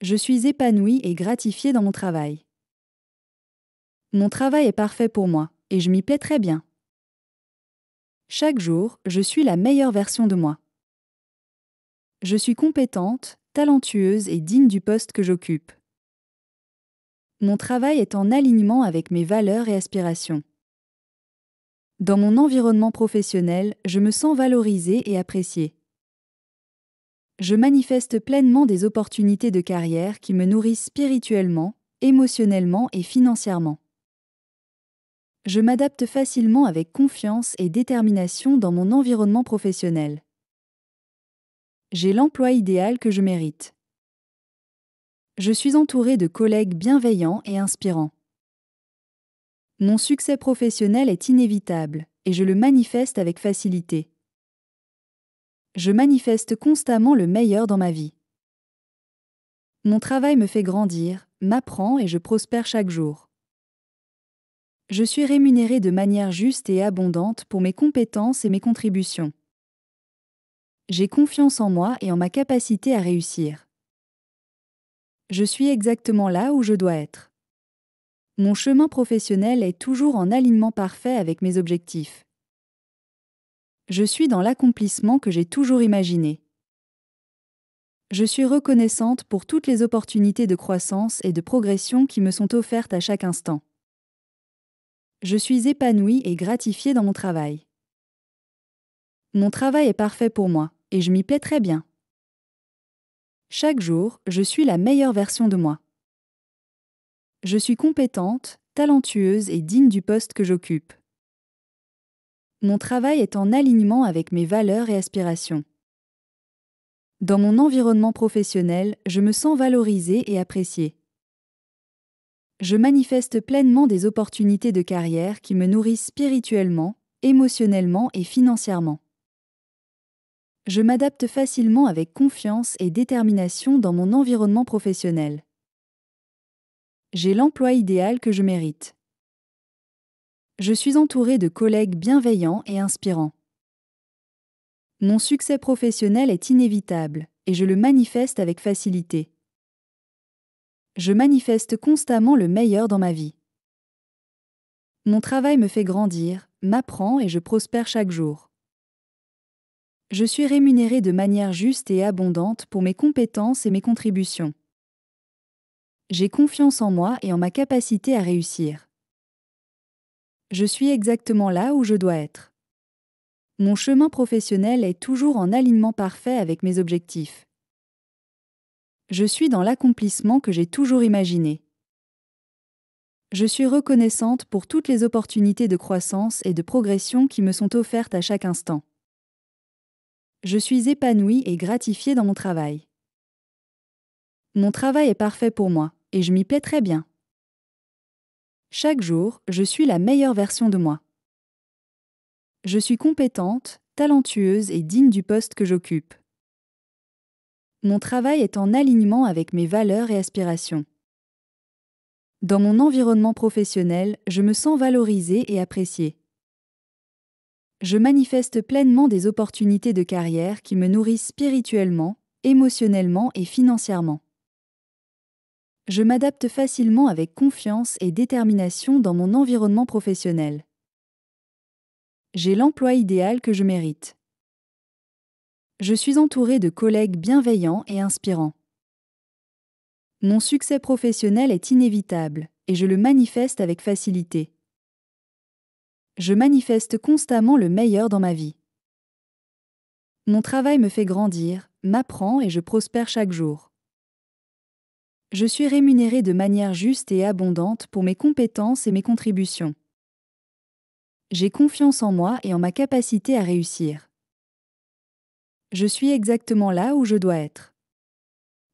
Je suis épanouie et gratifiée dans mon travail. Mon travail est parfait pour moi, et je m'y plais très bien. Chaque jour, je suis la meilleure version de moi. Je suis compétente, talentueuse et digne du poste que j'occupe. Mon travail est en alignement avec mes valeurs et aspirations. Dans mon environnement professionnel, je me sens valorisée et appréciée. Je manifeste pleinement des opportunités de carrière qui me nourrissent spirituellement, émotionnellement et financièrement. Je m'adapte facilement avec confiance et détermination dans mon environnement professionnel. J'ai l'emploi idéal que je mérite. Je suis entourée de collègues bienveillants et inspirants. Mon succès professionnel est inévitable, et je le manifeste avec facilité. Je manifeste constamment le meilleur dans ma vie. Mon travail me fait grandir, m'apprend et je prospère chaque jour. Je suis rémunérée de manière juste et abondante pour mes compétences et mes contributions. J'ai confiance en moi et en ma capacité à réussir. Je suis exactement là où je dois être. Mon chemin professionnel est toujours en alignement parfait avec mes objectifs. Je suis dans l'accomplissement que j'ai toujours imaginé. Je suis reconnaissante pour toutes les opportunités de croissance et de progression qui me sont offertes à chaque instant. Je suis épanouie et gratifiée dans mon travail. Mon travail est parfait pour moi, et je m'y plais très bien. Chaque jour, je suis la meilleure version de moi. Je suis compétente, talentueuse et digne du poste que j'occupe. Mon travail est en alignement avec mes valeurs et aspirations. Dans mon environnement professionnel, je me sens valorisée et appréciée. Je manifeste pleinement des opportunités de carrière qui me nourrissent spirituellement, émotionnellement et financièrement. Je m'adapte facilement avec confiance et détermination dans mon environnement professionnel. J'ai l'emploi idéal que je mérite. Je suis entourée de collègues bienveillants et inspirants. Mon succès professionnel est inévitable, et je le manifeste avec facilité. Je manifeste constamment le meilleur dans ma vie. Mon travail me fait grandir, m'apprend et je prospère chaque jour. Je suis rémunérée de manière juste et abondante pour mes compétences et mes contributions. J'ai confiance en moi et en ma capacité à réussir. Je suis exactement là où je dois être. Mon chemin professionnel est toujours en alignement parfait avec mes objectifs. Je suis dans l'accomplissement que j'ai toujours imaginé. Je suis reconnaissante pour toutes les opportunités de croissance et de progression qui me sont offertes à chaque instant. Je suis épanouie et gratifiée dans mon travail. Mon travail est parfait pour moi, et je m'y plais très bien. Chaque jour, je suis la meilleure version de moi. Je suis compétente, talentueuse et digne du poste que j'occupe. Mon travail est en alignement avec mes valeurs et aspirations. Dans mon environnement professionnel, je me sens valorisée et appréciée. Je manifeste pleinement des opportunités de carrière qui me nourrissent spirituellement, émotionnellement et financièrement. Je m'adapte facilement avec confiance et détermination dans mon environnement professionnel. J'ai l'emploi idéal que je mérite. Je suis entourée de collègues bienveillants et inspirants. Mon succès professionnel est inévitable, et je le manifeste avec facilité. Je manifeste constamment le meilleur dans ma vie. Mon travail me fait grandir, m'apprend et je prospère chaque jour. Je suis rémunérée de manière juste et abondante pour mes compétences et mes contributions. J'ai confiance en moi et en ma capacité à réussir. Je suis exactement là où je dois être.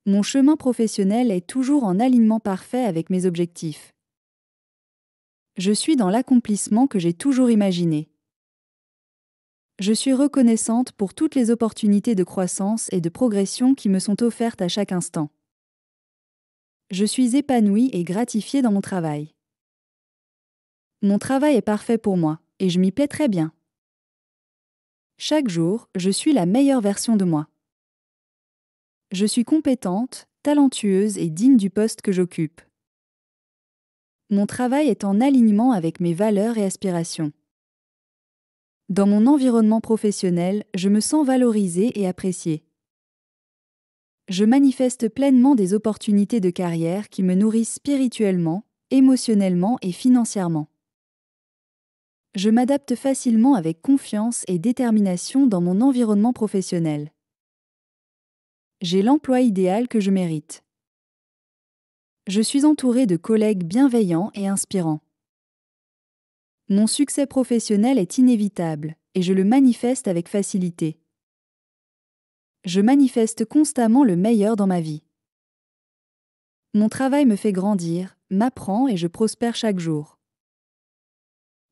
Mon chemin professionnel est toujours en alignement parfait avec mes objectifs. Je suis dans l'accomplissement que j'ai toujours imaginé. Je suis reconnaissante pour toutes les opportunités de croissance et de progression qui me sont offertes à chaque instant. Je suis épanouie et gratifiée dans mon travail. Mon travail est parfait pour moi, et je m'y plais très bien. Chaque jour, je suis la meilleure version de moi. Je suis compétente, talentueuse et digne du poste que j'occupe. Mon travail est en alignement avec mes valeurs et aspirations. Dans mon environnement professionnel, je me sens valorisée et appréciée. Je manifeste pleinement des opportunités de carrière qui me nourrissent spirituellement, émotionnellement et financièrement. Je m'adapte facilement avec confiance et détermination dans mon environnement professionnel. J'ai l'emploi idéal que je mérite. Je suis entourée de collègues bienveillants et inspirants. Mon succès professionnel est inévitable et je le manifeste avec facilité. Je manifeste constamment le meilleur dans ma vie. Mon travail me fait grandir, m'apprend et je prospère chaque jour.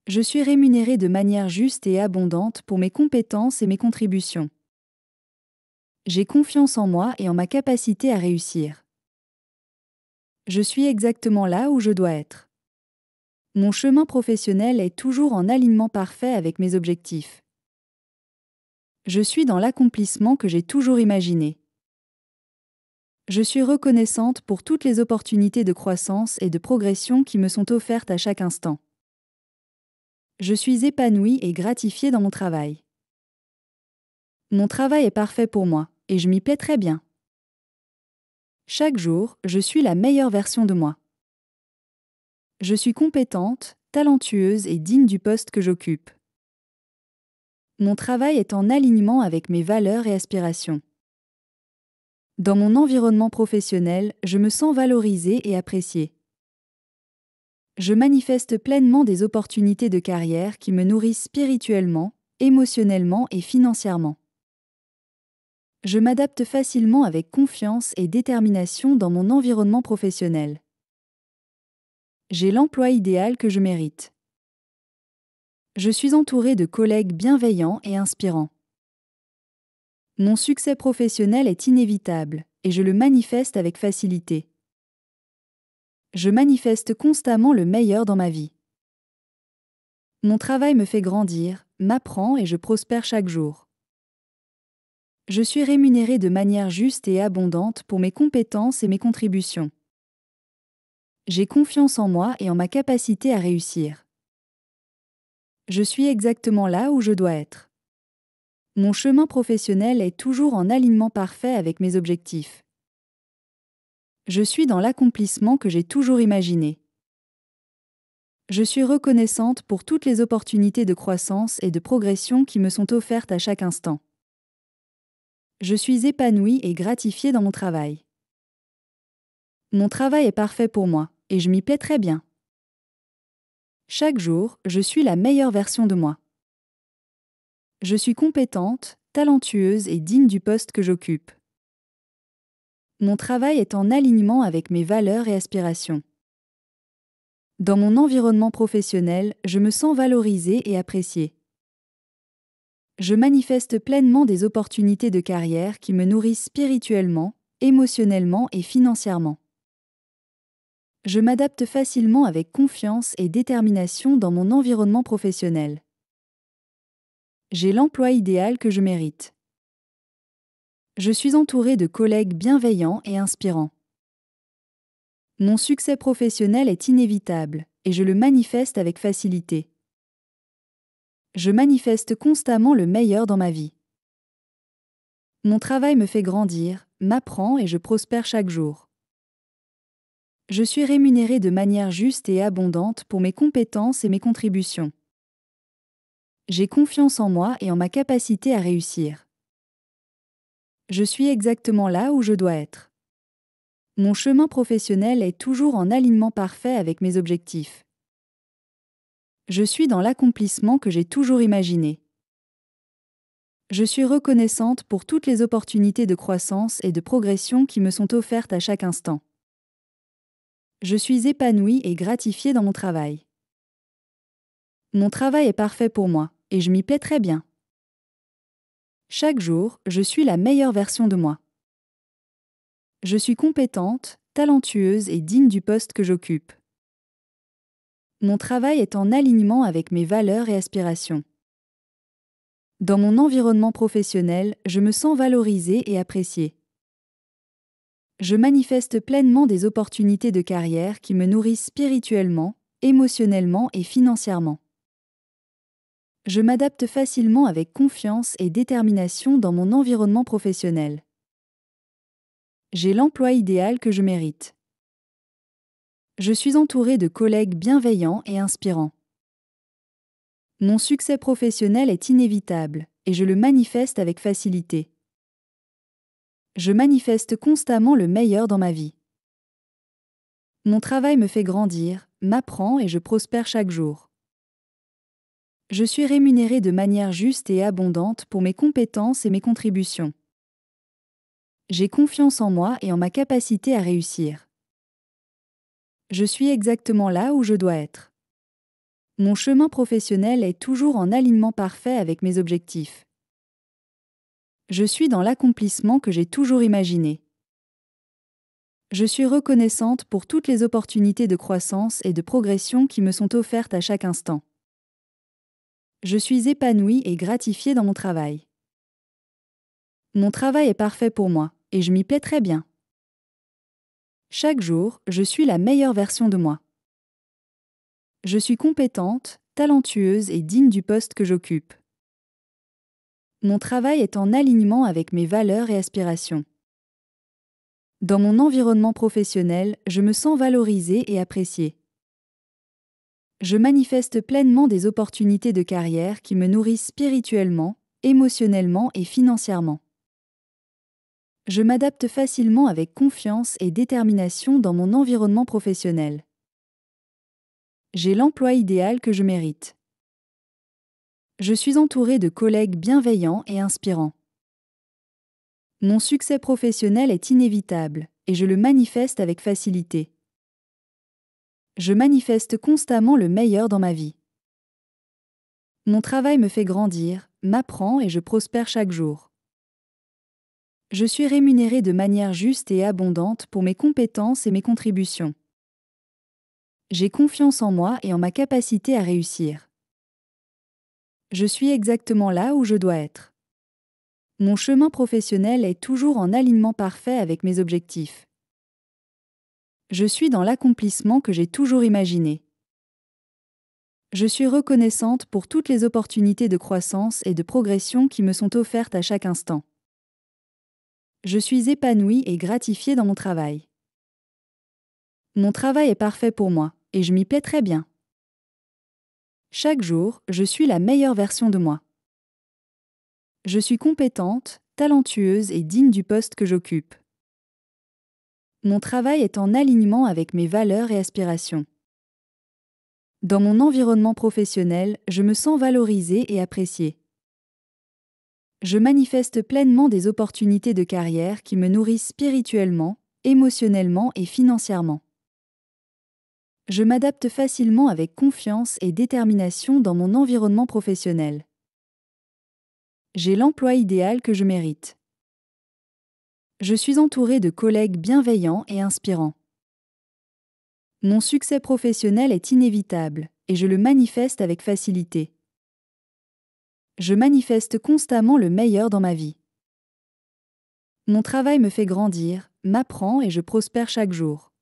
Je suis rémunérée de manière juste et abondante pour mes compétences et mes contributions. J'ai confiance en moi et en ma capacité à réussir. Je suis exactement là où je dois être. Mon chemin professionnel est toujours en alignement parfait avec mes objectifs. Je suis dans l'accomplissement que j'ai toujours imaginé. Je suis reconnaissante pour toutes les opportunités de croissance et de progression qui me sont offertes à chaque instant. Je suis épanouie et gratifiée dans mon travail. Mon travail est parfait pour moi, et je m'y plais très bien. Chaque jour, je suis la meilleure version de moi. Je suis compétente, talentueuse et digne du poste que j'occupe. Mon travail est en alignement avec mes valeurs et aspirations. Dans mon environnement professionnel, je me sens valorisée et appréciée. Je manifeste pleinement des opportunités de carrière qui me nourrissent spirituellement, émotionnellement et financièrement. Je m'adapte facilement avec confiance et détermination dans mon environnement professionnel. J'ai l'emploi idéal que je mérite. Je suis entourée de collègues bienveillants et inspirants. Mon succès professionnel est inévitable et je le manifeste avec facilité. Je manifeste constamment le meilleur dans ma vie. Mon travail me fait grandir, m'apprend et je prospère chaque jour. Je suis rémunérée de manière juste et abondante pour mes compétences et mes contributions. J'ai confiance en moi et en ma capacité à réussir. Je suis exactement là où je dois être. Mon chemin professionnel est toujours en alignement parfait avec mes objectifs. Je suis dans l'accomplissement que j'ai toujours imaginé. Je suis reconnaissante pour toutes les opportunités de croissance et de progression qui me sont offertes à chaque instant. Je suis épanouie et gratifiée dans mon travail. Mon travail est parfait pour moi, et je m'y plais très bien. Chaque jour, je suis la meilleure version de moi. Je suis compétente, talentueuse et digne du poste que j'occupe. Mon travail est en alignement avec mes valeurs et aspirations. Dans mon environnement professionnel, je me sens valorisée et appréciée. Je manifeste pleinement des opportunités de carrière qui me nourrissent spirituellement, émotionnellement et financièrement. Je m'adapte facilement avec confiance et détermination dans mon environnement professionnel. J'ai l'emploi idéal que je mérite. Je suis entourée de collègues bienveillants et inspirants. Mon succès professionnel est inévitable et je le manifeste avec facilité. Je manifeste constamment le meilleur dans ma vie. Mon travail me fait grandir, m'apprend et je prospère chaque jour. Je suis rémunérée de manière juste et abondante pour mes compétences et mes contributions. J'ai confiance en moi et en ma capacité à réussir. Je suis exactement là où je dois être. Mon chemin professionnel est toujours en alignement parfait avec mes objectifs. Je suis dans l'accomplissement que j'ai toujours imaginé. Je suis reconnaissante pour toutes les opportunités de croissance et de progression qui me sont offertes à chaque instant. Je suis épanouie et gratifiée dans mon travail. Mon travail est parfait pour moi, et je m'y plais très bien. Chaque jour, je suis la meilleure version de moi. Je suis compétente, talentueuse et digne du poste que j'occupe. Mon travail est en alignement avec mes valeurs et aspirations. Dans mon environnement professionnel, je me sens valorisée et appréciée. Je manifeste pleinement des opportunités de carrière qui me nourrissent spirituellement, émotionnellement et financièrement. Je m'adapte facilement avec confiance et détermination dans mon environnement professionnel. J'ai l'emploi idéal que je mérite. Je suis entouré de collègues bienveillants et inspirants. Mon succès professionnel est inévitable, et je le manifeste avec facilité. Je manifeste constamment le meilleur dans ma vie. Mon travail me fait grandir, m'apprend et je prospère chaque jour. Je suis rémunéré de manière juste et abondante pour mes compétences et mes contributions. J'ai confiance en moi et en ma capacité à réussir. Je suis exactement là où je dois être. Mon chemin professionnel est toujours en alignement parfait avec mes objectifs. Je suis dans l'accomplissement que j'ai toujours imaginé. Je suis reconnaissante pour toutes les opportunités de croissance et de progression qui me sont offertes à chaque instant. Je suis épanouie et gratifiée dans mon travail. Mon travail est parfait pour moi, et je m'y plais très bien. Chaque jour, je suis la meilleure version de moi. Je suis compétente, talentueuse et digne du poste que j'occupe. Mon travail est en alignement avec mes valeurs et aspirations. Dans mon environnement professionnel, je me sens valorisée et appréciée. Je manifeste pleinement des opportunités de carrière qui me nourrissent spirituellement, émotionnellement et financièrement. Je m'adapte facilement avec confiance et détermination dans mon environnement professionnel. J'ai l'emploi idéal que je mérite. Je suis entouré de collègues bienveillants et inspirants. Mon succès professionnel est inévitable, et je le manifeste avec facilité. Je manifeste constamment le meilleur dans ma vie. Mon travail me fait grandir, m'apprend et je prospère chaque jour. Je suis rémunéré de manière juste et abondante pour mes compétences et mes contributions. J'ai confiance en moi et en ma capacité à réussir. Je suis exactement là où je dois être. Mon chemin professionnel est toujours en alignement parfait avec mes objectifs. Je suis dans l'accomplissement que j'ai toujours imaginé. Je suis reconnaissante pour toutes les opportunités de croissance et de progression qui me sont offertes à chaque instant. Je suis épanouie et gratifiée dans mon travail. Mon travail est parfait pour moi, et je m'y plais très bien. Chaque jour, je suis la meilleure version de moi. Je suis compétente, talentueuse et digne du poste que j'occupe. Mon travail est en alignement avec mes valeurs et aspirations. Dans mon environnement professionnel, je me sens valorisée et appréciée. Je manifeste pleinement des opportunités de carrière qui me nourrissent spirituellement, émotionnellement et financièrement. Je m'adapte facilement avec confiance et détermination dans mon environnement professionnel. J'ai l'emploi idéal que je mérite. Je suis entourée de collègues bienveillants et inspirants. Mon succès professionnel est inévitable, et je le manifeste avec facilité. Je manifeste constamment le meilleur dans ma vie. Mon travail me fait grandir, m'apprend et je prospère chaque jour.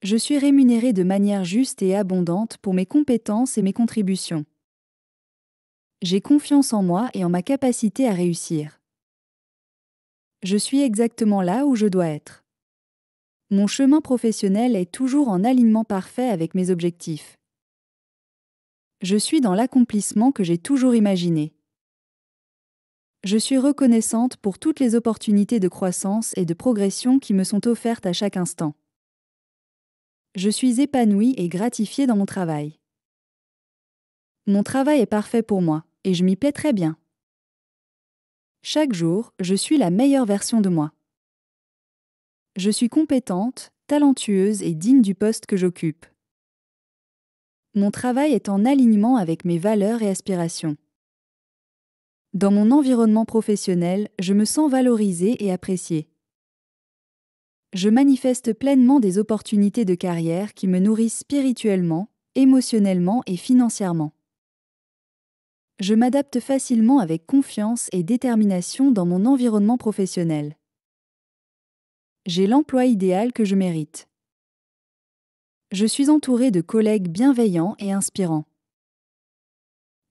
Je suis rémunérée de manière juste et abondante pour mes compétences et mes contributions. J'ai confiance en moi et en ma capacité à réussir. Je suis exactement là où je dois être. Mon chemin professionnel est toujours en alignement parfait avec mes objectifs. Je suis dans l'accomplissement que j'ai toujours imaginé. Je suis reconnaissante pour toutes les opportunités de croissance et de progression qui me sont offertes à chaque instant. Je suis épanouie et gratifiée dans mon travail. Mon travail est parfait pour moi, et je m'y plais très bien. Chaque jour, je suis la meilleure version de moi. Je suis compétente, talentueuse et digne du poste que j'occupe. Mon travail est en alignement avec mes valeurs et aspirations. Dans mon environnement professionnel, je me sens valorisée et appréciée. Je manifeste pleinement des opportunités de carrière qui me nourrissent spirituellement, émotionnellement et financièrement. Je m'adapte facilement avec confiance et détermination dans mon environnement professionnel. J'ai l'emploi idéal que je mérite. Je suis entouré de collègues bienveillants et inspirants.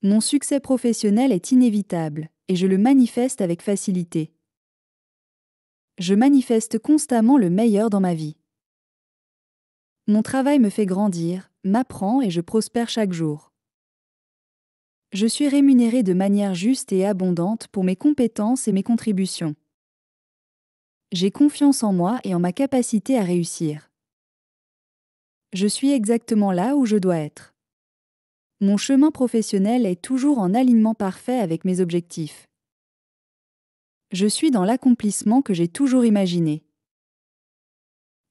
Mon succès professionnel est inévitable et je le manifeste avec facilité. Je manifeste constamment le meilleur dans ma vie. Mon travail me fait grandir, m'apprend et je prospère chaque jour. Je suis rémunéré de manière juste et abondante pour mes compétences et mes contributions. J'ai confiance en moi et en ma capacité à réussir. Je suis exactement là où je dois être. Mon chemin professionnel est toujours en alignement parfait avec mes objectifs. Je suis dans l'accomplissement que j'ai toujours imaginé.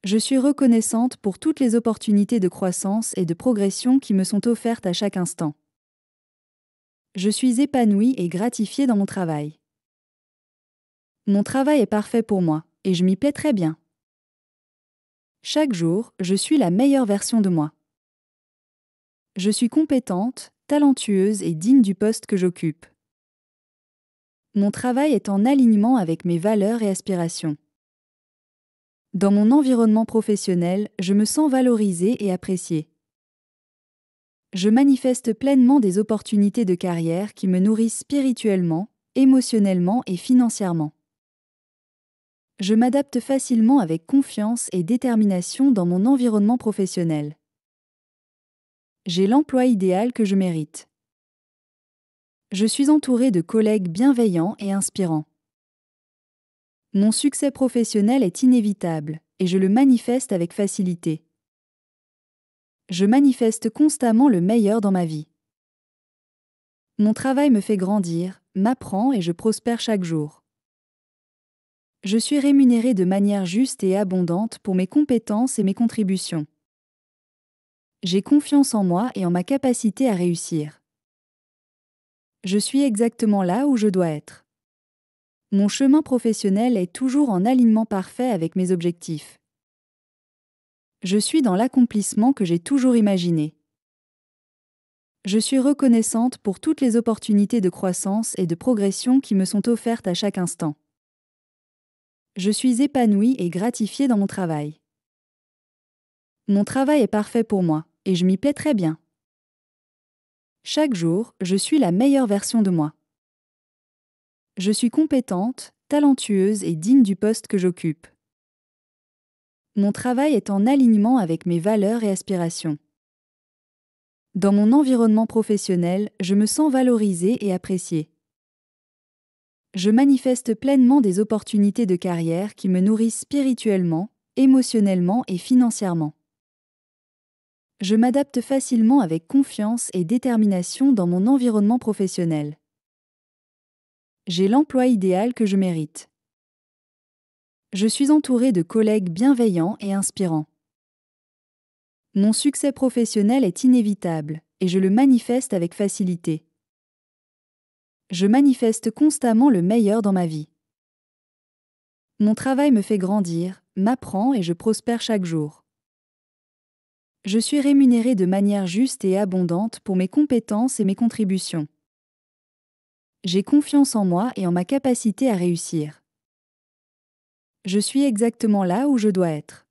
Je suis reconnaissante pour toutes les opportunités de croissance et de progression qui me sont offertes à chaque instant. Je suis épanouie et gratifiée dans mon travail. Mon travail est parfait pour moi, et je m'y plais très bien. Chaque jour, je suis la meilleure version de moi. Je suis compétente, talentueuse et digne du poste que j'occupe. Mon travail est en alignement avec mes valeurs et aspirations. Dans mon environnement professionnel, je me sens valorisée et appréciée. Je manifeste pleinement des opportunités de carrière qui me nourrissent spirituellement, émotionnellement et financièrement. Je m'adapte facilement avec confiance et détermination dans mon environnement professionnel. J'ai l'emploi idéal que je mérite. Je suis entouré de collègues bienveillants et inspirants. Mon succès professionnel est inévitable et je le manifeste avec facilité. Je manifeste constamment le meilleur dans ma vie. Mon travail me fait grandir, m'apprend et je prospère chaque jour. Je suis rémunéré de manière juste et abondante pour mes compétences et mes contributions. J'ai confiance en moi et en ma capacité à réussir. Je suis exactement là où je dois être. Mon chemin professionnel est toujours en alignement parfait avec mes objectifs. Je suis dans l'accomplissement que j'ai toujours imaginé. Je suis reconnaissante pour toutes les opportunités de croissance et de progression qui me sont offertes à chaque instant. Je suis épanouie et gratifiée dans mon travail. Mon travail est parfait pour moi, et je m'y plais très bien. Chaque jour, je suis la meilleure version de moi. Je suis compétente, talentueuse et digne du poste que j'occupe. Mon travail est en alignement avec mes valeurs et aspirations. Dans mon environnement professionnel, je me sens valorisée et appréciée. Je manifeste pleinement des opportunités de carrière qui me nourrissent spirituellement, émotionnellement et financièrement. Je m'adapte facilement avec confiance et détermination dans mon environnement professionnel. J'ai l'emploi idéal que je mérite. Je suis entourée de collègues bienveillants et inspirants. Mon succès professionnel est inévitable et je le manifeste avec facilité. Je manifeste constamment le meilleur dans ma vie. Mon travail me fait grandir, m'apprend et je prospère chaque jour. Je suis rémunéré de manière juste et abondante pour mes compétences et mes contributions. J'ai confiance en moi et en ma capacité à réussir. Je suis exactement là où je dois être.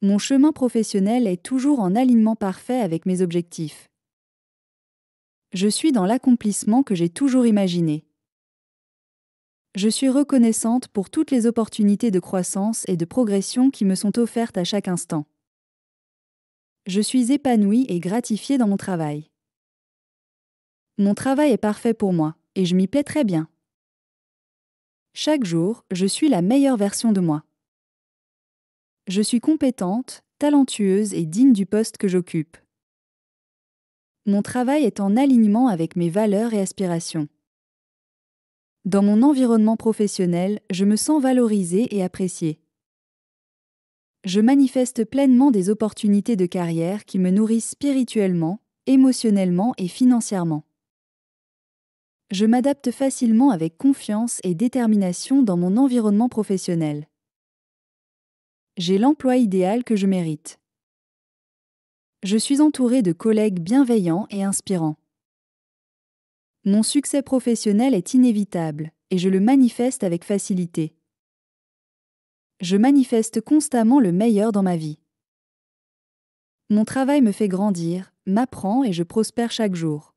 Mon chemin professionnel est toujours en alignement parfait avec mes objectifs. Je suis dans l'accomplissement que j'ai toujours imaginé. Je suis reconnaissante pour toutes les opportunités de croissance et de progression qui me sont offertes à chaque instant. Je suis épanouie et gratifiée dans mon travail. Mon travail est parfait pour moi, et je m'y plais très bien. Chaque jour, je suis la meilleure version de moi. Je suis compétente, talentueuse et digne du poste que j'occupe. Mon travail est en alignement avec mes valeurs et aspirations. Dans mon environnement professionnel, je me sens valorisée et appréciée. Je manifeste pleinement des opportunités de carrière qui me nourrissent spirituellement, émotionnellement et financièrement. Je m'adapte facilement avec confiance et détermination dans mon environnement professionnel. J'ai l'emploi idéal que je mérite. Je suis entourée de collègues bienveillants et inspirants. Mon succès professionnel est inévitable et je le manifeste avec facilité. Je manifeste constamment le meilleur dans ma vie. Mon travail me fait grandir, m'apprend et je prospère chaque jour.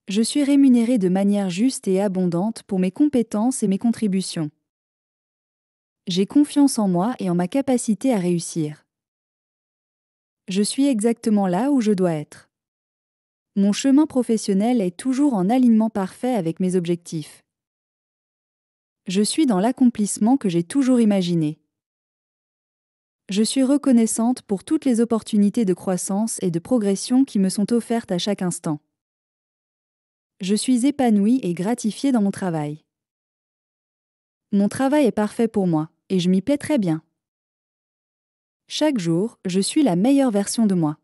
Je suis rémunéré de manière juste et abondante pour mes compétences et mes contributions. J'ai confiance en moi et en ma capacité à réussir. Je suis exactement là où je dois être. Mon chemin professionnel est toujours en alignement parfait avec mes objectifs. Je suis dans l'accomplissement que j'ai toujours imaginé. Je suis reconnaissante pour toutes les opportunités de croissance et de progression qui me sont offertes à chaque instant. Je suis épanouie et gratifiée dans mon travail. Mon travail est parfait pour moi, et je m'y plais très bien. Chaque jour, je suis la meilleure version de moi.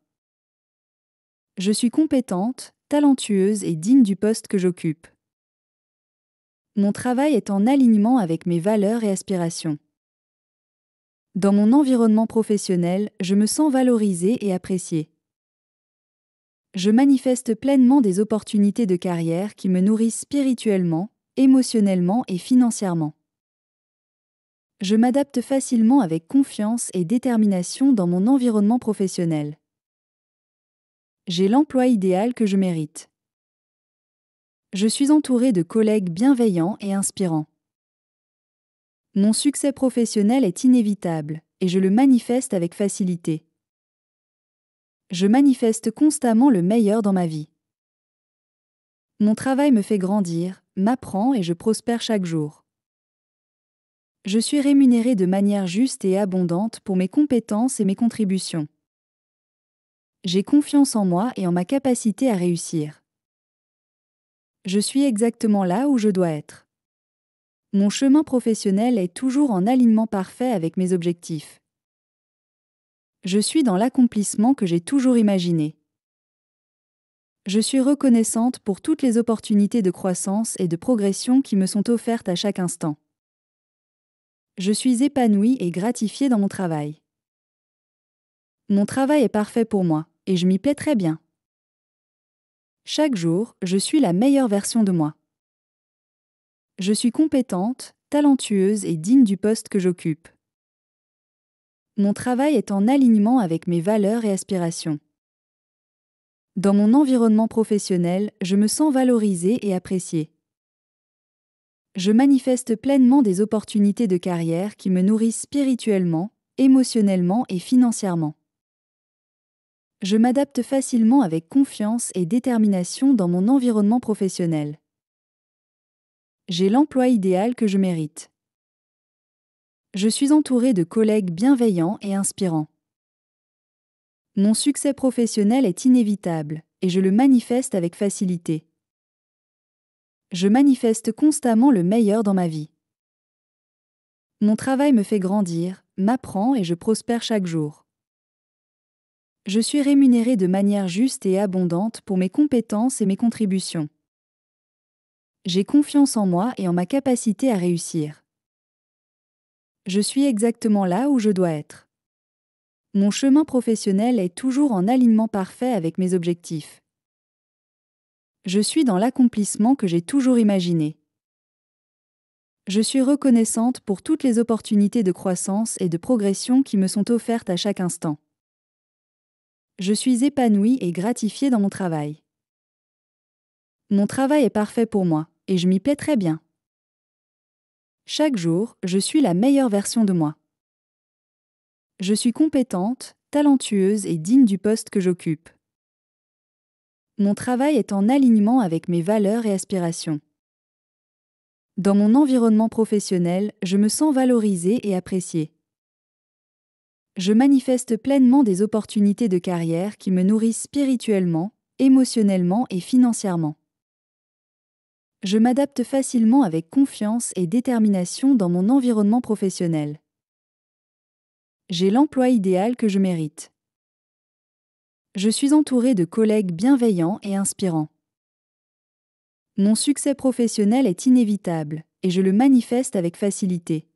Je suis compétente, talentueuse et digne du poste que j'occupe. Mon travail est en alignement avec mes valeurs et aspirations. Dans mon environnement professionnel, je me sens valorisée et appréciée. Je manifeste pleinement des opportunités de carrière qui me nourrissent spirituellement, émotionnellement et financièrement. Je m'adapte facilement avec confiance et détermination dans mon environnement professionnel. J'ai l'emploi idéal que je mérite. Je suis entourée de collègues bienveillants et inspirants. Mon succès professionnel est inévitable et je le manifeste avec facilité. Je manifeste constamment le meilleur dans ma vie. Mon travail me fait grandir, m'apprend et je prospère chaque jour. Je suis rémunérée de manière juste et abondante pour mes compétences et mes contributions. J'ai confiance en moi et en ma capacité à réussir. Je suis exactement là où je dois être. Mon chemin professionnel est toujours en alignement parfait avec mes objectifs. Je suis dans l'accomplissement que j'ai toujours imaginé. Je suis reconnaissante pour toutes les opportunités de croissance et de progression qui me sont offertes à chaque instant. Je suis épanouie et gratifiée dans mon travail. Mon travail est parfait pour moi, et je m'y plais très bien. Chaque jour, je suis la meilleure version de moi. Je suis compétente, talentueuse et digne du poste que j'occupe. Mon travail est en alignement avec mes valeurs et aspirations. Dans mon environnement professionnel, je me sens valorisée et appréciée. Je manifeste pleinement des opportunités de carrière qui me nourrissent spirituellement, émotionnellement et financièrement. Je m'adapte facilement avec confiance et détermination dans mon environnement professionnel. J'ai l'emploi idéal que je mérite. Je suis entourée de collègues bienveillants et inspirants. Mon succès professionnel est inévitable et je le manifeste avec facilité. Je manifeste constamment le meilleur dans ma vie. Mon travail me fait grandir, m'apprend et je prospère chaque jour. Je suis rémunérée de manière juste et abondante pour mes compétences et mes contributions. J'ai confiance en moi et en ma capacité à réussir. Je suis exactement là où je dois être. Mon chemin professionnel est toujours en alignement parfait avec mes objectifs. Je suis dans l'accomplissement que j'ai toujours imaginé. Je suis reconnaissante pour toutes les opportunités de croissance et de progression qui me sont offertes à chaque instant. Je suis épanouie et gratifiée dans mon travail. Mon travail est parfait pour moi, et je m'y plais très bien. Chaque jour, je suis la meilleure version de moi. Je suis compétente, talentueuse et digne du poste que j'occupe. Mon travail est en alignement avec mes valeurs et aspirations. Dans mon environnement professionnel, je me sens valorisée et appréciée. Je manifeste pleinement des opportunités de carrière qui me nourrissent spirituellement, émotionnellement et financièrement. Je m'adapte facilement avec confiance et détermination dans mon environnement professionnel. J'ai l'emploi idéal que je mérite. Je suis entourée de collègues bienveillants et inspirants. Mon succès professionnel est inévitable et je le manifeste avec facilité.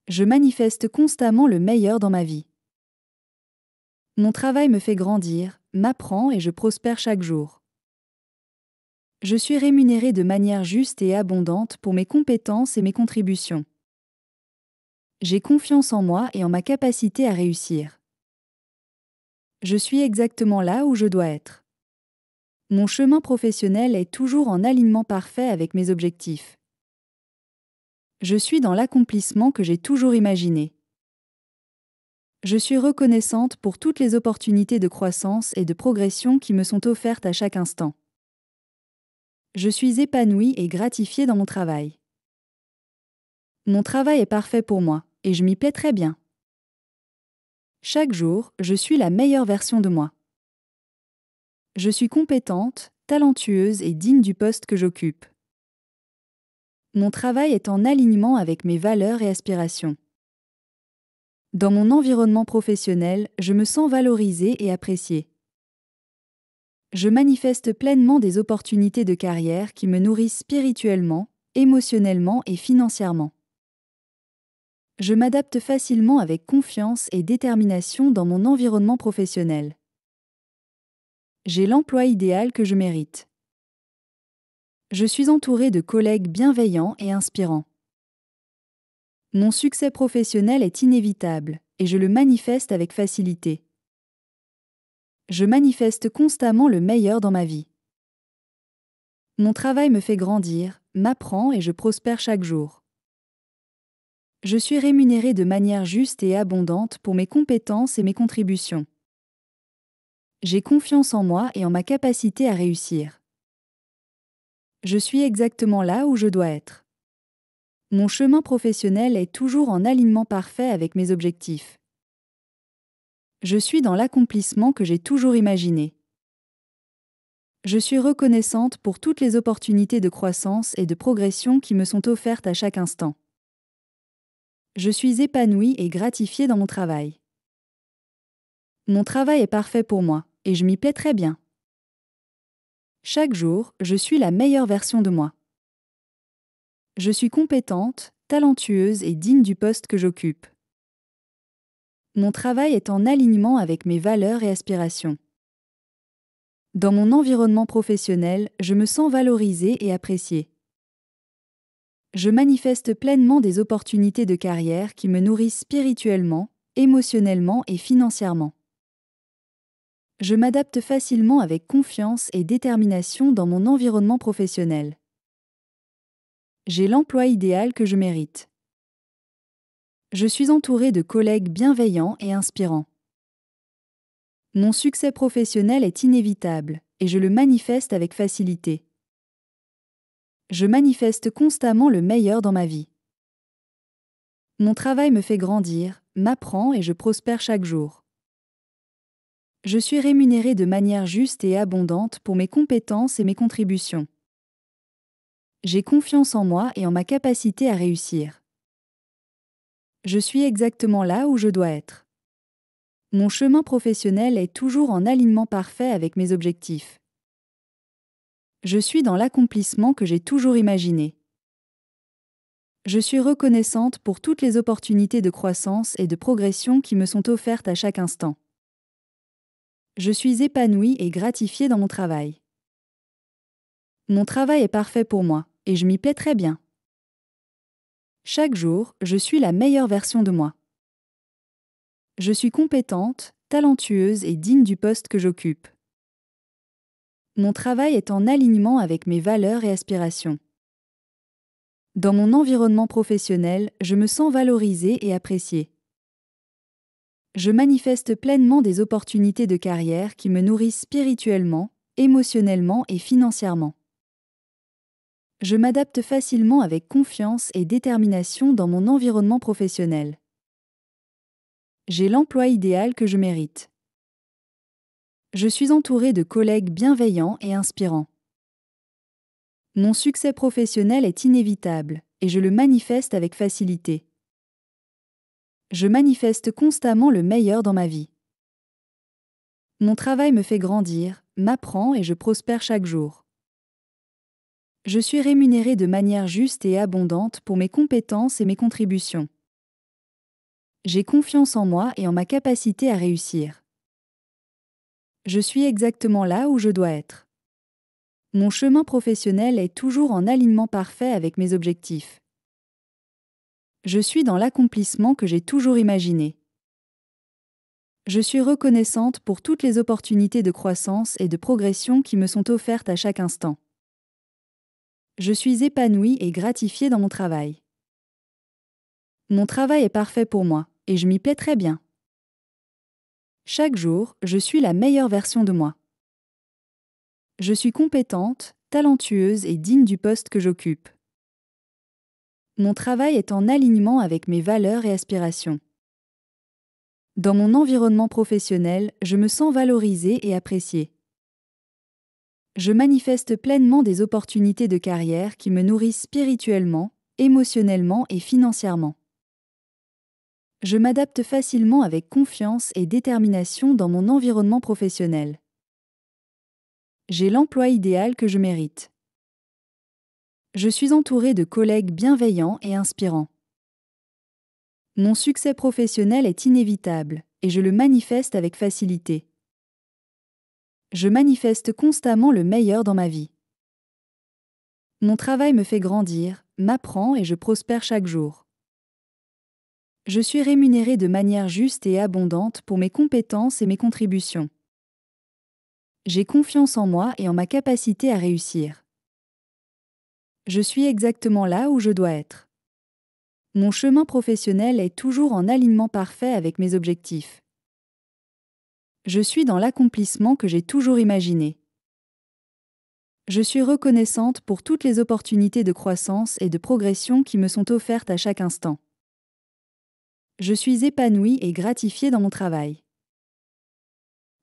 Je manifeste constamment le meilleur dans ma vie. Mon travail me fait grandir, m'apprend et je prospère chaque jour. Je suis rémunérée de manière juste et abondante pour mes compétences et mes contributions. J'ai confiance en moi et en ma capacité à réussir. Je suis exactement là où je dois être. Mon chemin professionnel est toujours en alignement parfait avec mes objectifs. Je suis dans l'accomplissement que j'ai toujours imaginé. Je suis reconnaissante pour toutes les opportunités de croissance et de progression qui me sont offertes à chaque instant. Je suis épanouie et gratifiée dans mon travail. Mon travail est parfait pour moi, et je m'y plais très bien. Chaque jour, je suis la meilleure version de moi. Je suis compétente, talentueuse et digne du poste que j'occupe. Mon travail est en alignement avec mes valeurs et aspirations. Dans mon environnement professionnel, je me sens valorisée et appréciée. Je manifeste pleinement des opportunités de carrière qui me nourrissent spirituellement, émotionnellement et financièrement. Je m'adapte facilement avec confiance et détermination dans mon environnement professionnel. J'ai l'emploi idéal que je mérite. Je suis entourée de collègues bienveillants et inspirants. Mon succès professionnel est inévitable et je le manifeste avec facilité. Je manifeste constamment le meilleur dans ma vie. Mon travail me fait grandir, m'apprend et je prospère chaque jour. Je suis rémunérée de manière juste et abondante pour mes compétences et mes contributions. J'ai confiance en moi et en ma capacité à réussir. Je suis exactement là où je dois être. Mon chemin professionnel est toujours en alignement parfait avec mes objectifs. Je suis dans l'accomplissement que j'ai toujours imaginé. Je suis reconnaissante pour toutes les opportunités de croissance et de progression qui me sont offertes à chaque instant. Je suis épanouie et gratifiée dans mon travail. Mon travail est parfait pour moi, et je m'y plais très bien. Chaque jour, je suis la meilleure version de moi. Je suis compétente, talentueuse et digne du poste que j'occupe. Mon travail est en alignement avec mes valeurs et aspirations. Dans mon environnement professionnel, je me sens valorisée et appréciée. Je manifeste pleinement des opportunités de carrière qui me nourrissent spirituellement, émotionnellement et financièrement. Je m'adapte facilement avec confiance et détermination dans mon environnement professionnel. J'ai l'emploi idéal que je mérite. Je suis entourée de collègues bienveillants et inspirants. Mon succès professionnel est inévitable et je le manifeste avec facilité. Je manifeste constamment le meilleur dans ma vie. Mon travail me fait grandir, m'apprend et je prospère chaque jour. Je suis rémunérée de manière juste et abondante pour mes compétences et mes contributions. J'ai confiance en moi et en ma capacité à réussir. Je suis exactement là où je dois être. Mon chemin professionnel est toujours en alignement parfait avec mes objectifs. Je suis dans l'accomplissement que j'ai toujours imaginé. Je suis reconnaissante pour toutes les opportunités de croissance et de progression qui me sont offertes à chaque instant. Je suis épanouie et gratifiée dans mon travail. Mon travail est parfait pour moi, et je m'y plais très bien. Chaque jour, je suis la meilleure version de moi. Je suis compétente, talentueuse et digne du poste que j'occupe. Mon travail est en alignement avec mes valeurs et aspirations. Dans mon environnement professionnel, je me sens valorisée et appréciée. Je manifeste pleinement des opportunités de carrière qui me nourrissent spirituellement, émotionnellement et financièrement. Je m'adapte facilement avec confiance et détermination dans mon environnement professionnel. J'ai l'emploi idéal que je mérite. Je suis entourée de collègues bienveillants et inspirants. Mon succès professionnel est inévitable et je le manifeste avec facilité. Je manifeste constamment le meilleur dans ma vie. Mon travail me fait grandir, m'apprend et je prospère chaque jour. Je suis rémunérée de manière juste et abondante pour mes compétences et mes contributions. J'ai confiance en moi et en ma capacité à réussir. Je suis exactement là où je dois être. Mon chemin professionnel est toujours en alignement parfait avec mes objectifs. Je suis dans l'accomplissement que j'ai toujours imaginé. Je suis reconnaissante pour toutes les opportunités de croissance et de progression qui me sont offertes à chaque instant. Je suis épanouie et gratifiée dans mon travail. Mon travail est parfait pour moi, et je m'y plais très bien. Chaque jour, je suis la meilleure version de moi. Je suis compétente, talentueuse et digne du poste que j'occupe. Mon travail est en alignement avec mes valeurs et aspirations. Dans mon environnement professionnel, je me sens valorisée et appréciée. Je manifeste pleinement des opportunités de carrière qui me nourrissent spirituellement, émotionnellement et financièrement. Je m'adapte facilement avec confiance et détermination dans mon environnement professionnel. J'ai l'emploi idéal que je mérite. Je suis entourée de collègues bienveillants et inspirants. Mon succès professionnel est inévitable, et je le manifeste avec facilité. Je manifeste constamment le meilleur dans ma vie. Mon travail me fait grandir, m'apprend et je prospère chaque jour. Je suis rémunérée de manière juste et abondante pour mes compétences et mes contributions. J'ai confiance en moi et en ma capacité à réussir. Je suis exactement là où je dois être. Mon chemin professionnel est toujours en alignement parfait avec mes objectifs. Je suis dans l'accomplissement que j'ai toujours imaginé. Je suis reconnaissante pour toutes les opportunités de croissance et de progression qui me sont offertes à chaque instant. Je suis épanouie et gratifiée dans mon travail.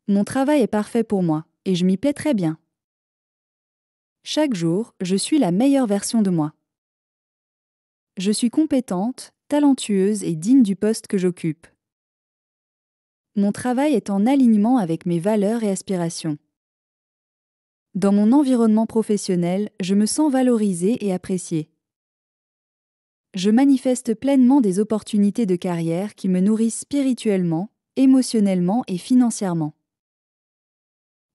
Mon travail est parfait pour moi, et je m'y plais très bien. Chaque jour, je suis la meilleure version de moi. Je suis compétente, talentueuse et digne du poste que j'occupe. Mon travail est en alignement avec mes valeurs et aspirations. Dans mon environnement professionnel, je me sens valorisée et appréciée. Je manifeste pleinement des opportunités de carrière qui me nourrissent spirituellement, émotionnellement et financièrement.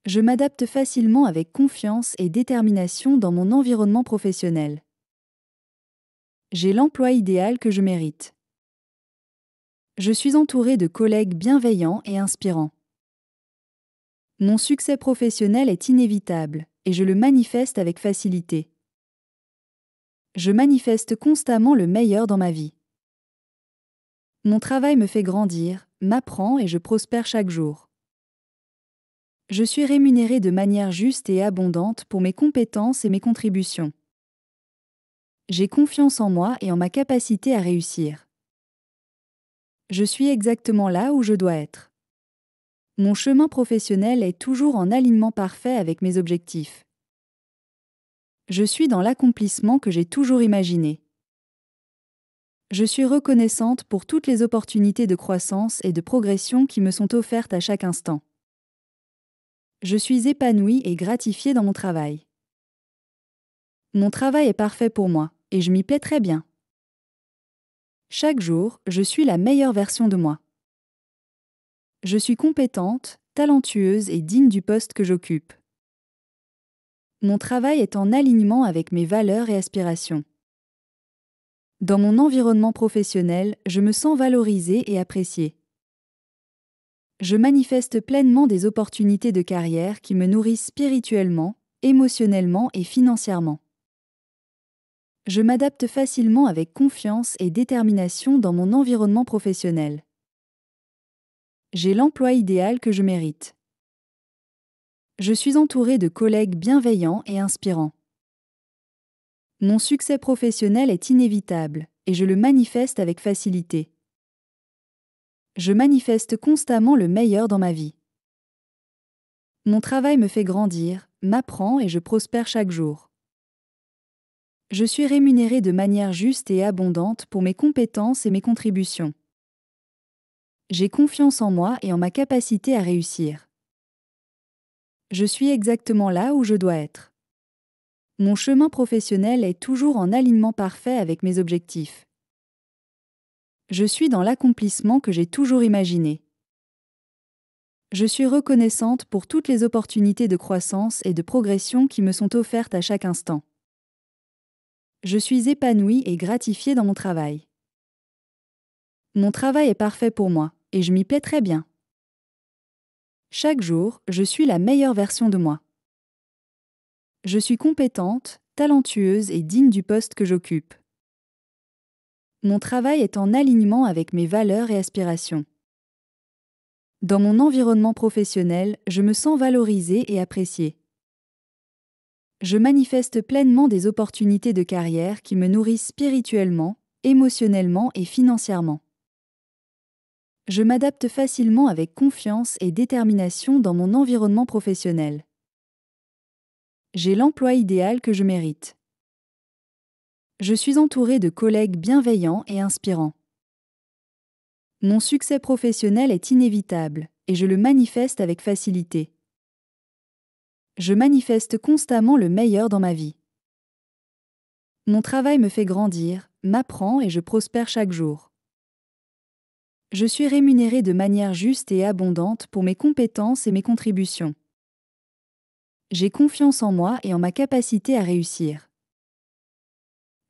Je m'adapte facilement avec confiance et détermination dans mon environnement professionnel. J'ai l'emploi idéal que je mérite. Je suis entourée de collègues bienveillants et inspirants. Mon succès professionnel est inévitable, et je le manifeste avec facilité. Je manifeste constamment le meilleur dans ma vie. Mon travail me fait grandir, m'apprend et je prospère chaque jour. Je suis rémunérée de manière juste et abondante pour mes compétences et mes contributions. J'ai confiance en moi et en ma capacité à réussir. Je suis exactement là où je dois être. Mon chemin professionnel est toujours en alignement parfait avec mes objectifs. Je suis dans l'accomplissement que j'ai toujours imaginé. Je suis reconnaissante pour toutes les opportunités de croissance et de progression qui me sont offertes à chaque instant. Je suis épanouie et gratifiée dans mon travail. Mon travail est parfait pour moi, et je m'y plais très bien. Chaque jour, je suis la meilleure version de moi. Je suis compétente, talentueuse et digne du poste que j'occupe. Mon travail est en alignement avec mes valeurs et aspirations. Dans mon environnement professionnel, je me sens valorisée et appréciée. Je manifeste pleinement des opportunités de carrière qui me nourrissent spirituellement, émotionnellement et financièrement. Je m'adapte facilement avec confiance et détermination dans mon environnement professionnel. J'ai l'emploi idéal que je mérite. Je suis entourée de collègues bienveillants et inspirants. Mon succès professionnel est inévitable, et je le manifeste avec facilité. Je manifeste constamment le meilleur dans ma vie. Mon travail me fait grandir, m'apprend et je prospère chaque jour. Je suis rémunérée de manière juste et abondante pour mes compétences et mes contributions. J'ai confiance en moi et en ma capacité à réussir. Je suis exactement là où je dois être. Mon chemin professionnel est toujours en alignement parfait avec mes objectifs. Je suis dans l'accomplissement que j'ai toujours imaginé. Je suis reconnaissante pour toutes les opportunités de croissance et de progression qui me sont offertes à chaque instant. Je suis épanouie et gratifiée dans mon travail. Mon travail est parfait pour moi, et je m'y plais très bien. Chaque jour, je suis la meilleure version de moi. Je suis compétente, talentueuse et digne du poste que j'occupe. Mon travail est en alignement avec mes valeurs et aspirations. Dans mon environnement professionnel, je me sens valorisée et appréciée. Je manifeste pleinement des opportunités de carrière qui me nourrissent spirituellement, émotionnellement et financièrement. Je m'adapte facilement avec confiance et détermination dans mon environnement professionnel. J'ai l'emploi idéal que je mérite. Je suis entourée de collègues bienveillants et inspirants. Mon succès professionnel est inévitable et je le manifeste avec facilité. Je manifeste constamment le meilleur dans ma vie. Mon travail me fait grandir, m'apprend et je prospère chaque jour. Je suis rémunérée de manière juste et abondante pour mes compétences et mes contributions. J'ai confiance en moi et en ma capacité à réussir.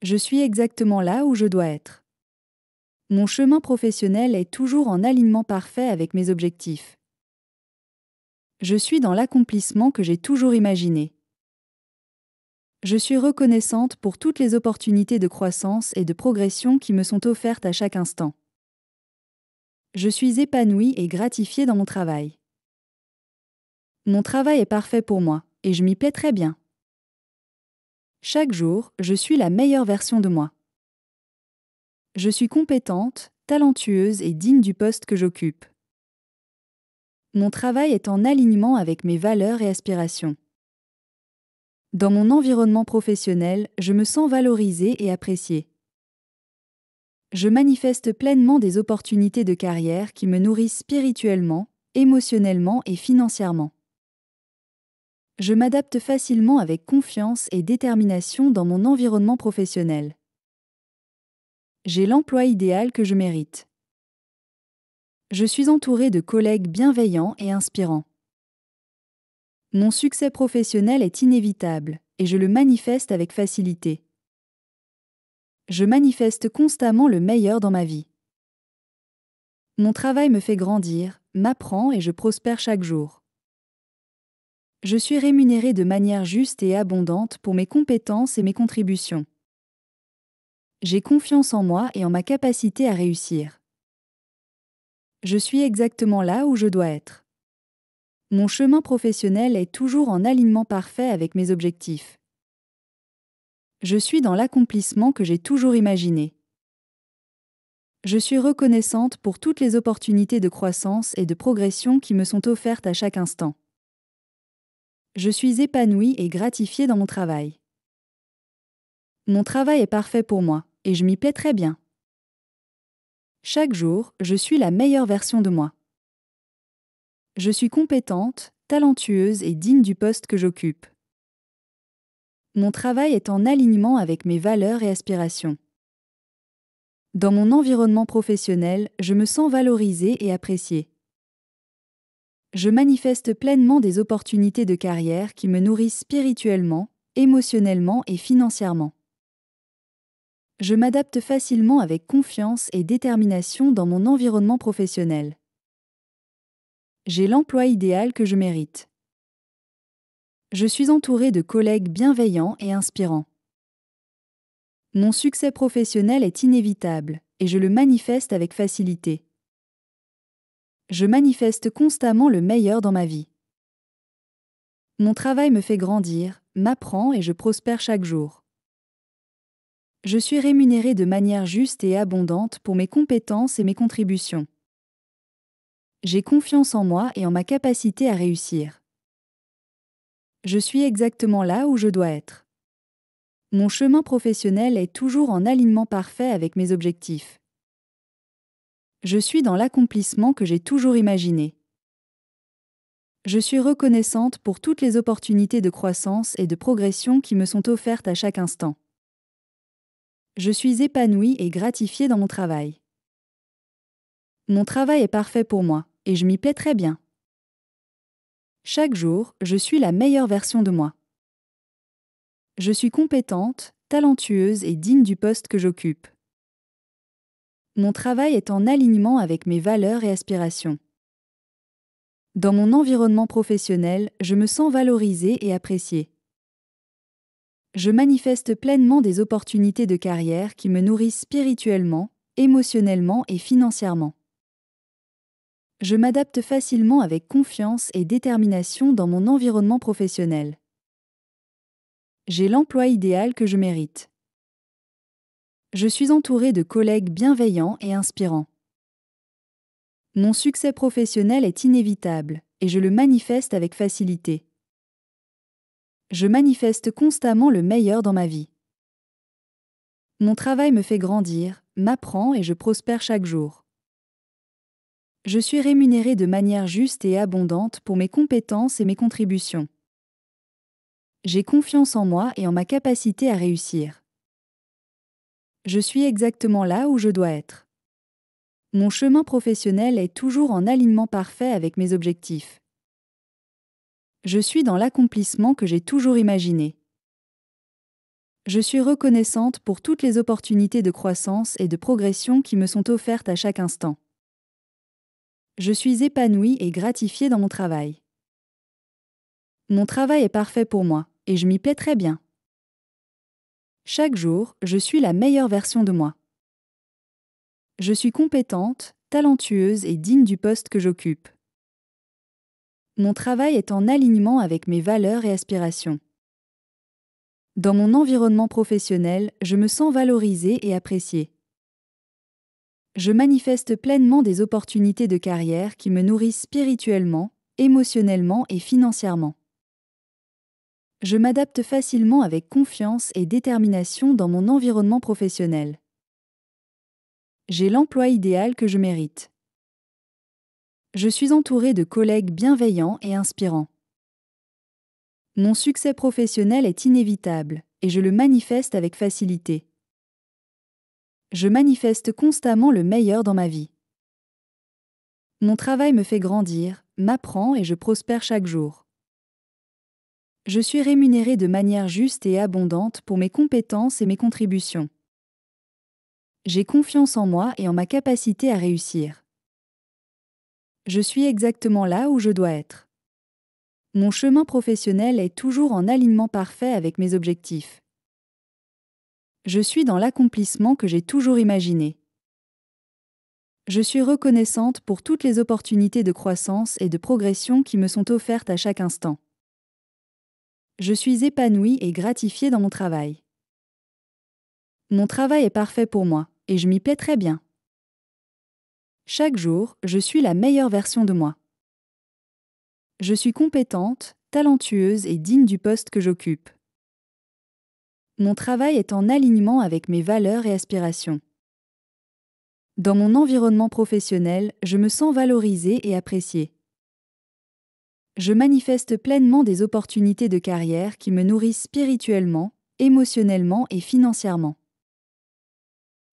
Je suis exactement là où je dois être. Mon chemin professionnel est toujours en alignement parfait avec mes objectifs. Je suis dans l'accomplissement que j'ai toujours imaginé. Je suis reconnaissante pour toutes les opportunités de croissance et de progression qui me sont offertes à chaque instant. Je suis épanouie et gratifiée dans mon travail. Mon travail est parfait pour moi, et je m'y plais très bien. Chaque jour, je suis la meilleure version de moi. Je suis compétente, talentueuse et digne du poste que j'occupe. Mon travail est en alignement avec mes valeurs et aspirations. Dans mon environnement professionnel, je me sens valorisée et appréciée. Je manifeste pleinement des opportunités de carrière qui me nourrissent spirituellement, émotionnellement et financièrement. Je m'adapte facilement avec confiance et détermination dans mon environnement professionnel. J'ai l'emploi idéal que je mérite. Je suis entourée de collègues bienveillants et inspirants. Mon succès professionnel est inévitable et je le manifeste avec facilité. Je manifeste constamment le meilleur dans ma vie. Mon travail me fait grandir, m'apprend et je prospère chaque jour. Je suis rémunérée de manière juste et abondante pour mes compétences et mes contributions. J'ai confiance en moi et en ma capacité à réussir. Je suis exactement là où je dois être. Mon chemin professionnel est toujours en alignement parfait avec mes objectifs. Je suis dans l'accomplissement que j'ai toujours imaginé. Je suis reconnaissante pour toutes les opportunités de croissance et de progression qui me sont offertes à chaque instant. Je suis épanouie et gratifiée dans mon travail. Mon travail est parfait pour moi, et je m'y plais très bien. Chaque jour, je suis la meilleure version de moi. Je suis compétente, talentueuse et digne du poste que j'occupe. Mon travail est en alignement avec mes valeurs et aspirations. Dans mon environnement professionnel, je me sens valorisée et appréciée. Je manifeste pleinement des opportunités de carrière qui me nourrissent spirituellement, émotionnellement et financièrement. Je m'adapte facilement avec confiance et détermination dans mon environnement professionnel. J'ai l'emploi idéal que je mérite. Je suis entourée de collègues bienveillants et inspirants. Mon succès professionnel est inévitable et je le manifeste avec facilité. Je manifeste constamment le meilleur dans ma vie. Mon travail me fait grandir, m'apprend et je prospère chaque jour. Je suis rémunérée de manière juste et abondante pour mes compétences et mes contributions. J'ai confiance en moi et en ma capacité à réussir. Je suis exactement là où je dois être. Mon chemin professionnel est toujours en alignement parfait avec mes objectifs. Je suis dans l'accomplissement que j'ai toujours imaginé. Je suis reconnaissante pour toutes les opportunités de croissance et de progression qui me sont offertes à chaque instant. Je suis épanouie et gratifiée dans mon travail. Mon travail est parfait pour moi, et je m'y plais très bien. Chaque jour, je suis la meilleure version de moi. Je suis compétente, talentueuse et digne du poste que j'occupe. Mon travail est en alignement avec mes valeurs et aspirations. Dans mon environnement professionnel, je me sens valorisée et appréciée. Je manifeste pleinement des opportunités de carrière qui me nourrissent spirituellement, émotionnellement et financièrement. Je m'adapte facilement avec confiance et détermination dans mon environnement professionnel. J'ai l'emploi idéal que je mérite. Je suis entourée de collègues bienveillants et inspirants. Mon succès professionnel est inévitable et je le manifeste avec facilité. Je manifeste constamment le meilleur dans ma vie. Mon travail me fait grandir, m'apprend et je prospère chaque jour. Je suis rémunérée de manière juste et abondante pour mes compétences et mes contributions. J'ai confiance en moi et en ma capacité à réussir. Je suis exactement là où je dois être. Mon chemin professionnel est toujours en alignement parfait avec mes objectifs. Je suis dans l'accomplissement que j'ai toujours imaginé. Je suis reconnaissante pour toutes les opportunités de croissance et de progression qui me sont offertes à chaque instant. Je suis épanouie et gratifiée dans mon travail. Mon travail est parfait pour moi, et je m'y plais très bien. Chaque jour, je suis la meilleure version de moi. Je suis compétente, talentueuse et digne du poste que j'occupe. Mon travail est en alignement avec mes valeurs et aspirations. Dans mon environnement professionnel, je me sens valorisée et appréciée. Je manifeste pleinement des opportunités de carrière qui me nourrissent spirituellement, émotionnellement et financièrement. Je m'adapte facilement avec confiance et détermination dans mon environnement professionnel. J'ai l'emploi idéal que je mérite. Je suis entourée de collègues bienveillants et inspirants. Mon succès professionnel est inévitable et je le manifeste avec facilité. Je manifeste constamment le meilleur dans ma vie. Mon travail me fait grandir, m'apprend et je prospère chaque jour. Je suis rémunérée de manière juste et abondante pour mes compétences et mes contributions. J'ai confiance en moi et en ma capacité à réussir. Je suis exactement là où je dois être. Mon chemin professionnel est toujours en alignement parfait avec mes objectifs. Je suis dans l'accomplissement que j'ai toujours imaginé. Je suis reconnaissante pour toutes les opportunités de croissance et de progression qui me sont offertes à chaque instant. Je suis épanouie et gratifiée dans mon travail. Mon travail est parfait pour moi, et je m'y plais très bien. Chaque jour, je suis la meilleure version de moi. Je suis compétente, talentueuse et digne du poste que j'occupe. Mon travail est en alignement avec mes valeurs et aspirations. Dans mon environnement professionnel, je me sens valorisée et appréciée. Je manifeste pleinement des opportunités de carrière qui me nourrissent spirituellement, émotionnellement et financièrement.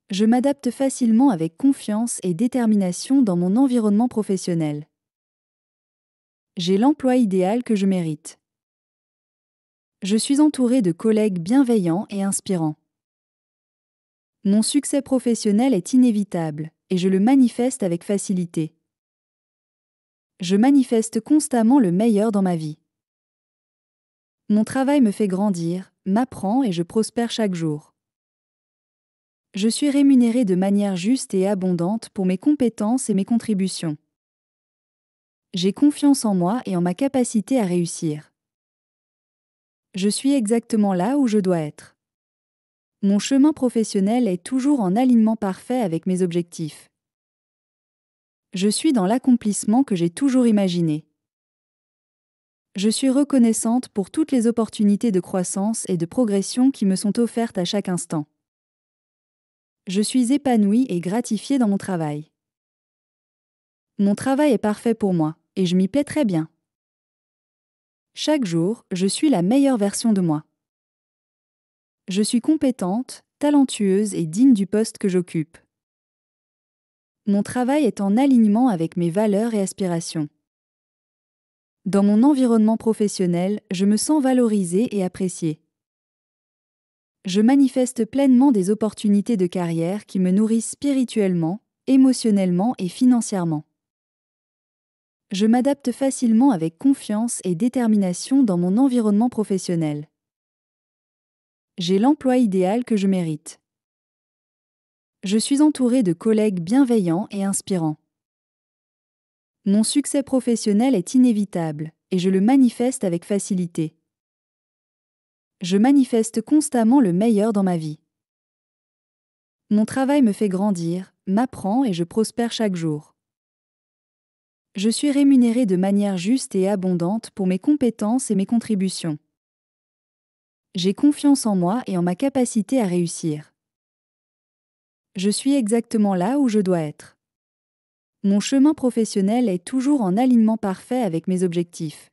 Je m'adapte facilement avec confiance et détermination dans mon environnement professionnel. J'ai l'emploi idéal que je mérite. Je suis entourée de collègues bienveillants et inspirants. Mon succès professionnel est inévitable et je le manifeste avec facilité. Je manifeste constamment le meilleur dans ma vie. Mon travail me fait grandir, m'apprend et je prospère chaque jour. Je suis rémunérée de manière juste et abondante pour mes compétences et mes contributions. J'ai confiance en moi et en ma capacité à réussir. Je suis exactement là où je dois être. Mon chemin professionnel est toujours en alignement parfait avec mes objectifs. Je suis dans l'accomplissement que j'ai toujours imaginé. Je suis reconnaissante pour toutes les opportunités de croissance et de progression qui me sont offertes à chaque instant. Je suis épanouie et gratifiée dans mon travail. Mon travail est parfait pour moi, et je m'y plais très bien. Chaque jour, je suis la meilleure version de moi. Je suis compétente, talentueuse et digne du poste que j'occupe. Mon travail est en alignement avec mes valeurs et aspirations. Dans mon environnement professionnel, je me sens valorisée et appréciée. Je manifeste pleinement des opportunités de carrière qui me nourrissent spirituellement, émotionnellement et financièrement. Je m'adapte facilement avec confiance et détermination dans mon environnement professionnel. J'ai l'emploi idéal que je mérite. Je suis entouré de collègues bienveillants et inspirants. Mon succès professionnel est inévitable et je le manifeste avec facilité. Je manifeste constamment le meilleur dans ma vie. Mon travail me fait grandir, m'apprend et je prospère chaque jour. Je suis rémunéré de manière juste et abondante pour mes compétences et mes contributions. J'ai confiance en moi et en ma capacité à réussir. Je suis exactement là où je dois être. Mon chemin professionnel est toujours en alignement parfait avec mes objectifs.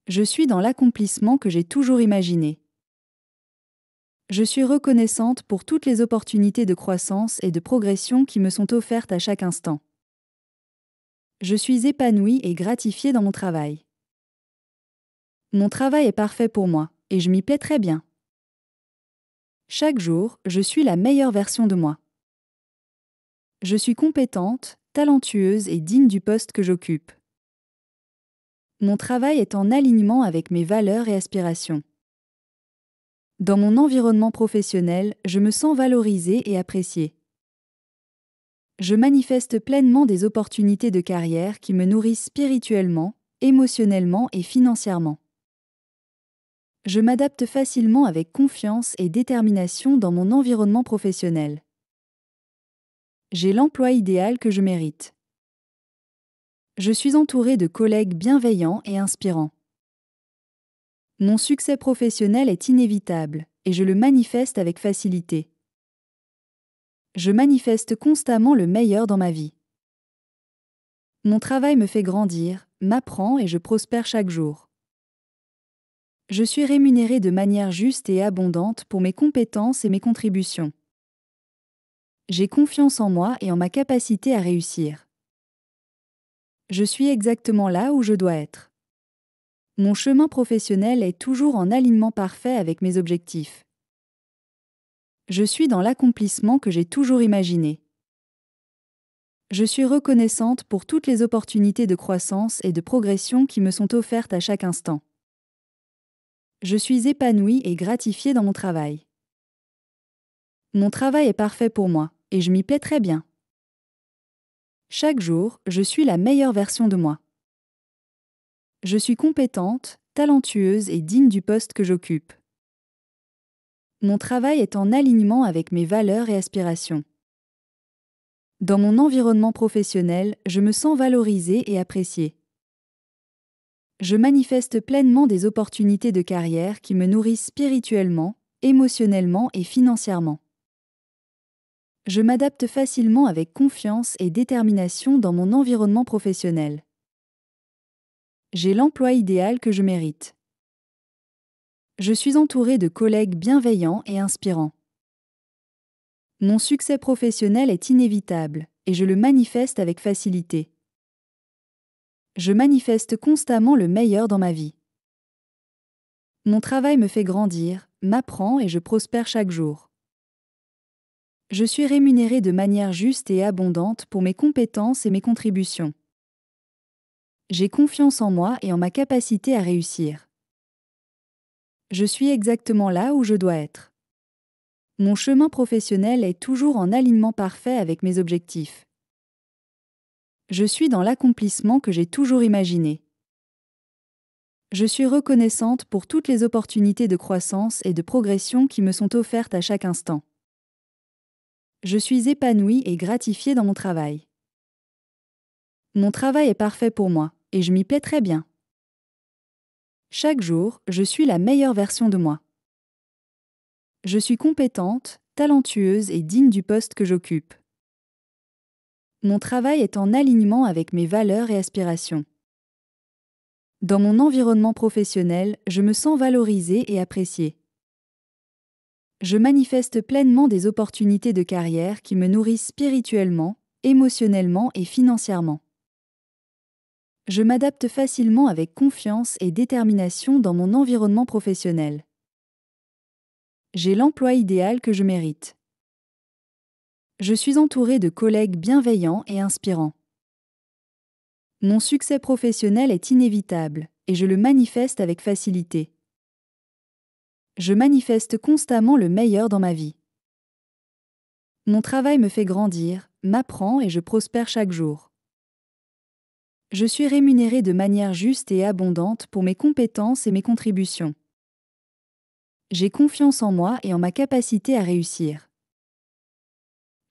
Je suis dans l'accomplissement que j'ai toujours imaginé. Je suis reconnaissante pour toutes les opportunités de croissance et de progression qui me sont offertes à chaque instant. Je suis épanouie et gratifiée dans mon travail. Mon travail est parfait pour moi, et je m'y plais très bien. Chaque jour, je suis la meilleure version de moi. Je suis compétente, talentueuse et digne du poste que j'occupe. Mon travail est en alignement avec mes valeurs et aspirations. Dans mon environnement professionnel, je me sens valorisée et appréciée. Je manifeste pleinement des opportunités de carrière qui me nourrissent spirituellement, émotionnellement et financièrement. Je m'adapte facilement avec confiance et détermination dans mon environnement professionnel. J'ai l'emploi idéal que je mérite. Je suis entouré de collègues bienveillants et inspirants. Mon succès professionnel est inévitable et je le manifeste avec facilité. Je manifeste constamment le meilleur dans ma vie. Mon travail me fait grandir, m'apprend et je prospère chaque jour. Je suis rémunéré de manière juste et abondante pour mes compétences et mes contributions. J'ai confiance en moi et en ma capacité à réussir. Je suis exactement là où je dois être. Mon chemin professionnel est toujours en alignement parfait avec mes objectifs. Je suis dans l'accomplissement que j'ai toujours imaginé. Je suis reconnaissante pour toutes les opportunités de croissance et de progression qui me sont offertes à chaque instant. Je suis épanouie et gratifiée dans mon travail. Mon travail est parfait pour moi, et je m'y plais très bien. Chaque jour, je suis la meilleure version de moi. Je suis compétente, talentueuse et digne du poste que j'occupe. Mon travail est en alignement avec mes valeurs et aspirations. Dans mon environnement professionnel, je me sens valorisée et appréciée. Je manifeste pleinement des opportunités de carrière qui me nourrissent spirituellement, émotionnellement et financièrement. Je m'adapte facilement avec confiance et détermination dans mon environnement professionnel. J'ai l'emploi idéal que je mérite. Je suis entourée de collègues bienveillants et inspirants. Mon succès professionnel est inévitable et je le manifeste avec facilité. Je manifeste constamment le meilleur dans ma vie. Mon travail me fait grandir, m'apprend et je prospère chaque jour. Je suis rémunérée de manière juste et abondante pour mes compétences et mes contributions. J'ai confiance en moi et en ma capacité à réussir. Je suis exactement là où je dois être. Mon chemin professionnel est toujours en alignement parfait avec mes objectifs. Je suis dans l'accomplissement que j'ai toujours imaginé. Je suis reconnaissante pour toutes les opportunités de croissance et de progression qui me sont offertes à chaque instant. Je suis épanouie et gratifiée dans mon travail. Mon travail est parfait pour moi, et je m'y plais très bien. Chaque jour, je suis la meilleure version de moi. Je suis compétente, talentueuse et digne du poste que j'occupe. Mon travail est en alignement avec mes valeurs et aspirations. Dans mon environnement professionnel, je me sens valorisée et appréciée. Je manifeste pleinement des opportunités de carrière qui me nourrissent spirituellement, émotionnellement et financièrement. Je m'adapte facilement avec confiance et détermination dans mon environnement professionnel. J'ai l'emploi idéal que je mérite. Je suis entouré de collègues bienveillants et inspirants. Mon succès professionnel est inévitable et je le manifeste avec facilité. Je manifeste constamment le meilleur dans ma vie. Mon travail me fait grandir, m'apprend et je prospère chaque jour. Je suis rémunéré de manière juste et abondante pour mes compétences et mes contributions. J'ai confiance en moi et en ma capacité à réussir.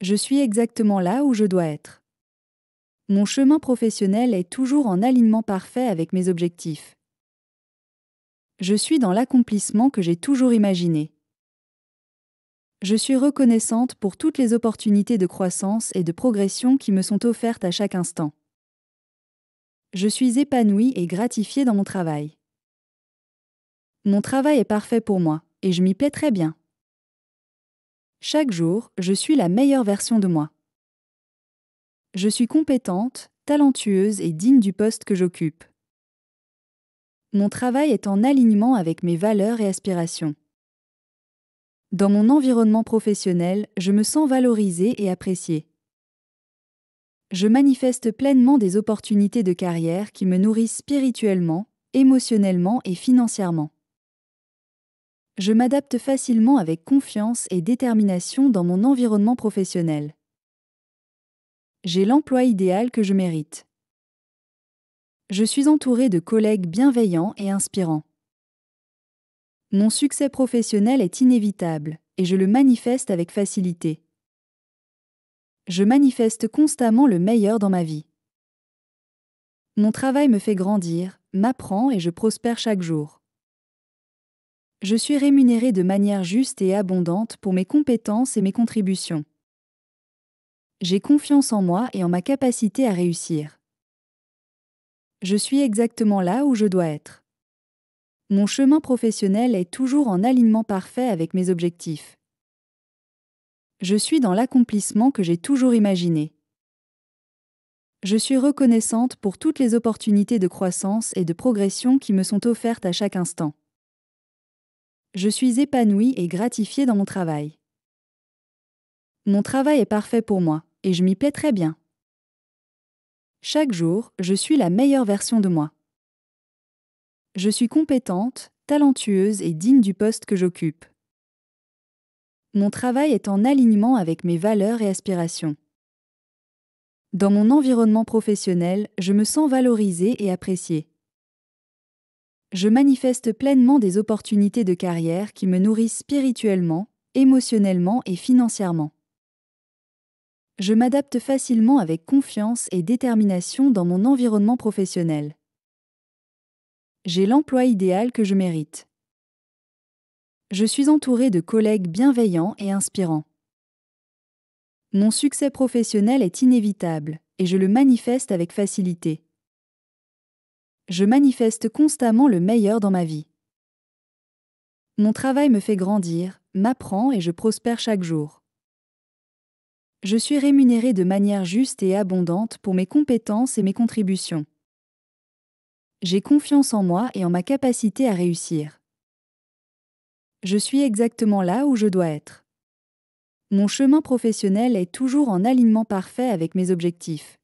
Je suis exactement là où je dois être. Mon chemin professionnel est toujours en alignement parfait avec mes objectifs. Je suis dans l'accomplissement que j'ai toujours imaginé. Je suis reconnaissante pour toutes les opportunités de croissance et de progression qui me sont offertes à chaque instant. Je suis épanouie et gratifiée dans mon travail. Mon travail est parfait pour moi, et je m'y plais très bien. Chaque jour, je suis la meilleure version de moi. Je suis compétente, talentueuse et digne du poste que j'occupe. Mon travail est en alignement avec mes valeurs et aspirations. Dans mon environnement professionnel, je me sens valorisée et appréciée. Je manifeste pleinement des opportunités de carrière qui me nourrissent spirituellement, émotionnellement et financièrement. Je m'adapte facilement avec confiance et détermination dans mon environnement professionnel. J'ai l'emploi idéal que je mérite. Je suis entouré de collègues bienveillants et inspirants. Mon succès professionnel est inévitable et je le manifeste avec facilité. Je manifeste constamment le meilleur dans ma vie. Mon travail me fait grandir, m'apprend et je prospère chaque jour. Je suis rémunéré de manière juste et abondante pour mes compétences et mes contributions. J'ai confiance en moi et en ma capacité à réussir. Je suis exactement là où je dois être. Mon chemin professionnel est toujours en alignement parfait avec mes objectifs. Je suis dans l'accomplissement que j'ai toujours imaginé. Je suis reconnaissante pour toutes les opportunités de croissance et de progression qui me sont offertes à chaque instant. Je suis épanouie et gratifiée dans mon travail. Mon travail est parfait pour moi, et je m'y plais très bien. Chaque jour, je suis la meilleure version de moi. Je suis compétente, talentueuse et digne du poste que j'occupe. Mon travail est en alignement avec mes valeurs et aspirations. Dans mon environnement professionnel, je me sens valorisée et appréciée. Je manifeste pleinement des opportunités de carrière qui me nourrissent spirituellement, émotionnellement et financièrement. Je m'adapte facilement avec confiance et détermination dans mon environnement professionnel. J'ai l'emploi idéal que je mérite. Je suis entouré de collègues bienveillants et inspirants. Mon succès professionnel est inévitable et je le manifeste avec facilité. Je manifeste constamment le meilleur dans ma vie. Mon travail me fait grandir, m'apprend et je prospère chaque jour. Je suis rémunéré de manière juste et abondante pour mes compétences et mes contributions. J'ai confiance en moi et en ma capacité à réussir. Je suis exactement là où je dois être. Mon chemin professionnel est toujours en alignement parfait avec mes objectifs.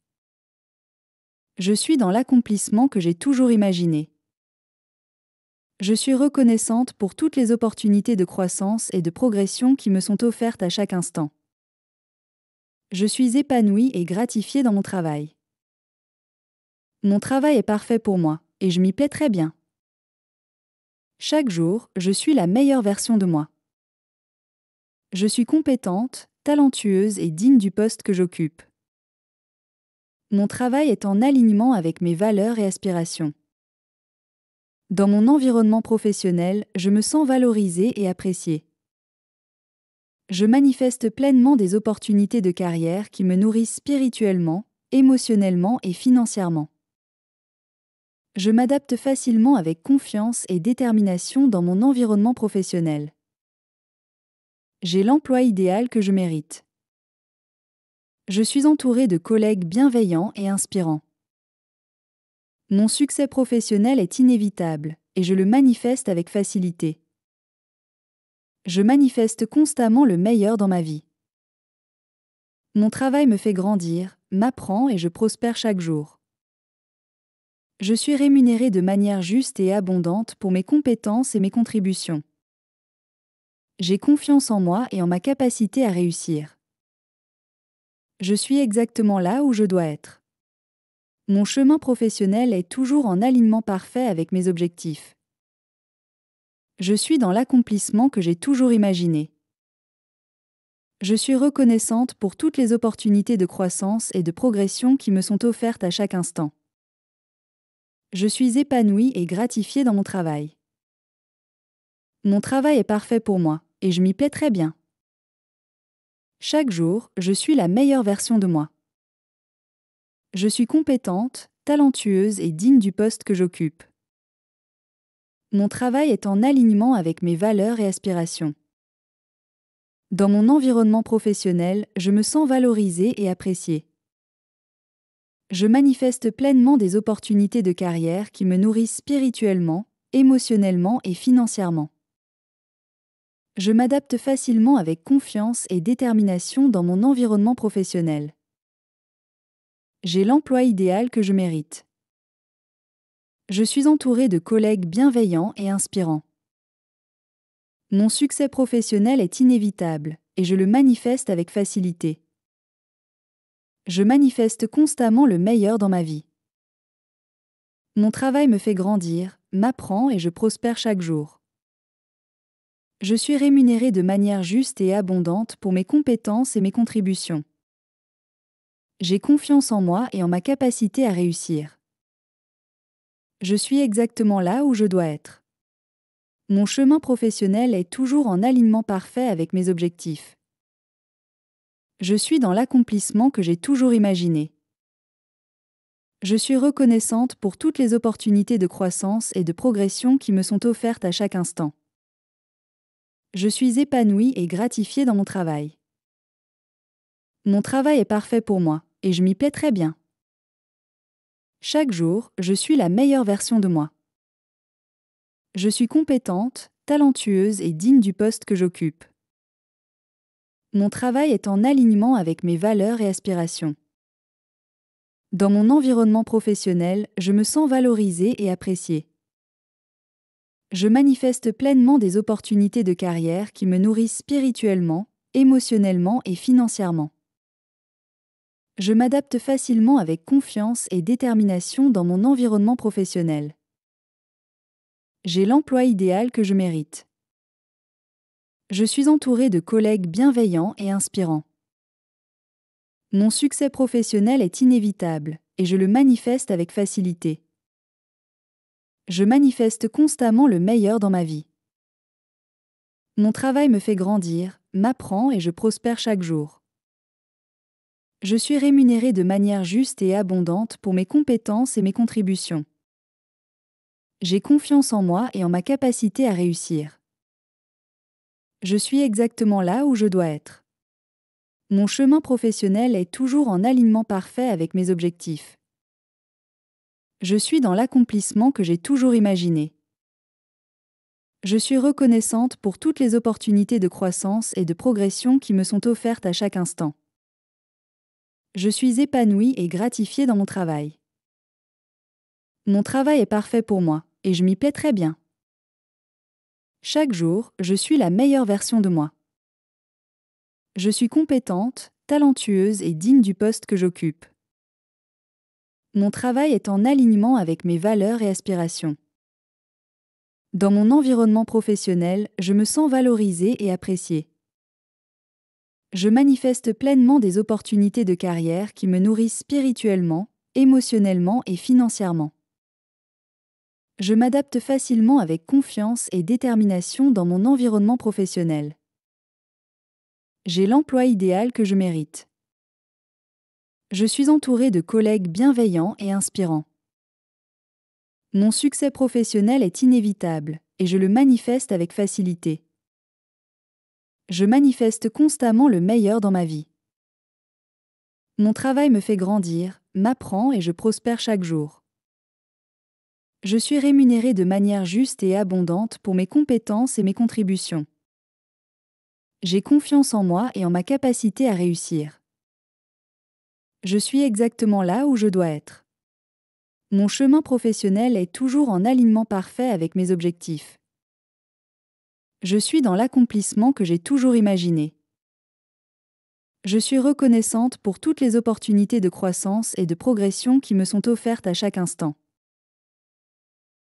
Je suis dans l'accomplissement que j'ai toujours imaginé. Je suis reconnaissante pour toutes les opportunités de croissance et de progression qui me sont offertes à chaque instant. Je suis épanouie et gratifiée dans mon travail. Mon travail est parfait pour moi, et je m'y plais très bien. Chaque jour, je suis la meilleure version de moi. Je suis compétente, talentueuse et digne du poste que j'occupe. Mon travail est en alignement avec mes valeurs et aspirations. Dans mon environnement professionnel, je me sens valorisée et appréciée. Je manifeste pleinement des opportunités de carrière qui me nourrissent spirituellement, émotionnellement et financièrement. Je m'adapte facilement avec confiance et détermination dans mon environnement professionnel. J'ai l'emploi idéal que je mérite. Je suis entourée de collègues bienveillants et inspirants. Mon succès professionnel est inévitable et je le manifeste avec facilité. Je manifeste constamment le meilleur dans ma vie. Mon travail me fait grandir, m'apprend et je prospère chaque jour. Je suis rémunéré de manière juste et abondante pour mes compétences et mes contributions. J'ai confiance en moi et en ma capacité à réussir. Je suis exactement là où je dois être. Mon chemin professionnel est toujours en alignement parfait avec mes objectifs. Je suis dans l'accomplissement que j'ai toujours imaginé. Je suis reconnaissante pour toutes les opportunités de croissance et de progression qui me sont offertes à chaque instant. Je suis épanouie et gratifiée dans mon travail. Mon travail est parfait pour moi, et je m'y plais très bien. Chaque jour, je suis la meilleure version de moi. Je suis compétente, talentueuse et digne du poste que j'occupe. Mon travail est en alignement avec mes valeurs et aspirations. Dans mon environnement professionnel, je me sens valorisée et appréciée. Je manifeste pleinement des opportunités de carrière qui me nourrissent spirituellement, émotionnellement et financièrement. Je m'adapte facilement avec confiance et détermination dans mon environnement professionnel. J'ai l'emploi idéal que je mérite. Je suis entourée de collègues bienveillants et inspirants. Mon succès professionnel est inévitable et je le manifeste avec facilité. Je manifeste constamment le meilleur dans ma vie. Mon travail me fait grandir, m'apprend et je prospère chaque jour. Je suis rémunérée de manière juste et abondante pour mes compétences et mes contributions. J'ai confiance en moi et en ma capacité à réussir. Je suis exactement là où je dois être. Mon chemin professionnel est toujours en alignement parfait avec mes objectifs. Je suis dans l'accomplissement que j'ai toujours imaginé. Je suis reconnaissante pour toutes les opportunités de croissance et de progression qui me sont offertes à chaque instant. Je suis épanouie et gratifiée dans mon travail. Mon travail est parfait pour moi, et je m'y plais très bien. Chaque jour, je suis la meilleure version de moi. Je suis compétente, talentueuse et digne du poste que j'occupe. Mon travail est en alignement avec mes valeurs et aspirations. Dans mon environnement professionnel, je me sens valorisée et appréciée. Je manifeste pleinement des opportunités de carrière qui me nourrissent spirituellement, émotionnellement et financièrement. Je m'adapte facilement avec confiance et détermination dans mon environnement professionnel. J'ai l'emploi idéal que je mérite. Je suis entourée de collègues bienveillants et inspirants. Mon succès professionnel est inévitable et je le manifeste avec facilité. Je manifeste constamment le meilleur dans ma vie. Mon travail me fait grandir, m'apprend et je prospère chaque jour. Je suis rémunérée de manière juste et abondante pour mes compétences et mes contributions. J'ai confiance en moi et en ma capacité à réussir. Je suis exactement là où je dois être. Mon chemin professionnel est toujours en alignement parfait avec mes objectifs. Je suis dans l'accomplissement que j'ai toujours imaginé. Je suis reconnaissante pour toutes les opportunités de croissance et de progression qui me sont offertes à chaque instant. Je suis épanouie et gratifiée dans mon travail. Mon travail est parfait pour moi, et je m'y plais très bien. Chaque jour, je suis la meilleure version de moi. Je suis compétente, talentueuse et digne du poste que j'occupe. Mon travail est en alignement avec mes valeurs et aspirations. Dans mon environnement professionnel, je me sens valorisée et appréciée. Je manifeste pleinement des opportunités de carrière qui me nourrissent spirituellement, émotionnellement et financièrement. Je m'adapte facilement avec confiance et détermination dans mon environnement professionnel. J'ai l'emploi idéal que je mérite. Je suis entourée de collègues bienveillants et inspirants. Mon succès professionnel est inévitable et je le manifeste avec facilité. Je manifeste constamment le meilleur dans ma vie. Mon travail me fait grandir, m'apprend et je prospère chaque jour. Je suis rémunérée de manière juste et abondante pour mes compétences et mes contributions. J'ai confiance en moi et en ma capacité à réussir. Je suis exactement là où je dois être. Mon chemin professionnel est toujours en alignement parfait avec mes objectifs. Je suis dans l'accomplissement que j'ai toujours imaginé. Je suis reconnaissante pour toutes les opportunités de croissance et de progression qui me sont offertes à chaque instant.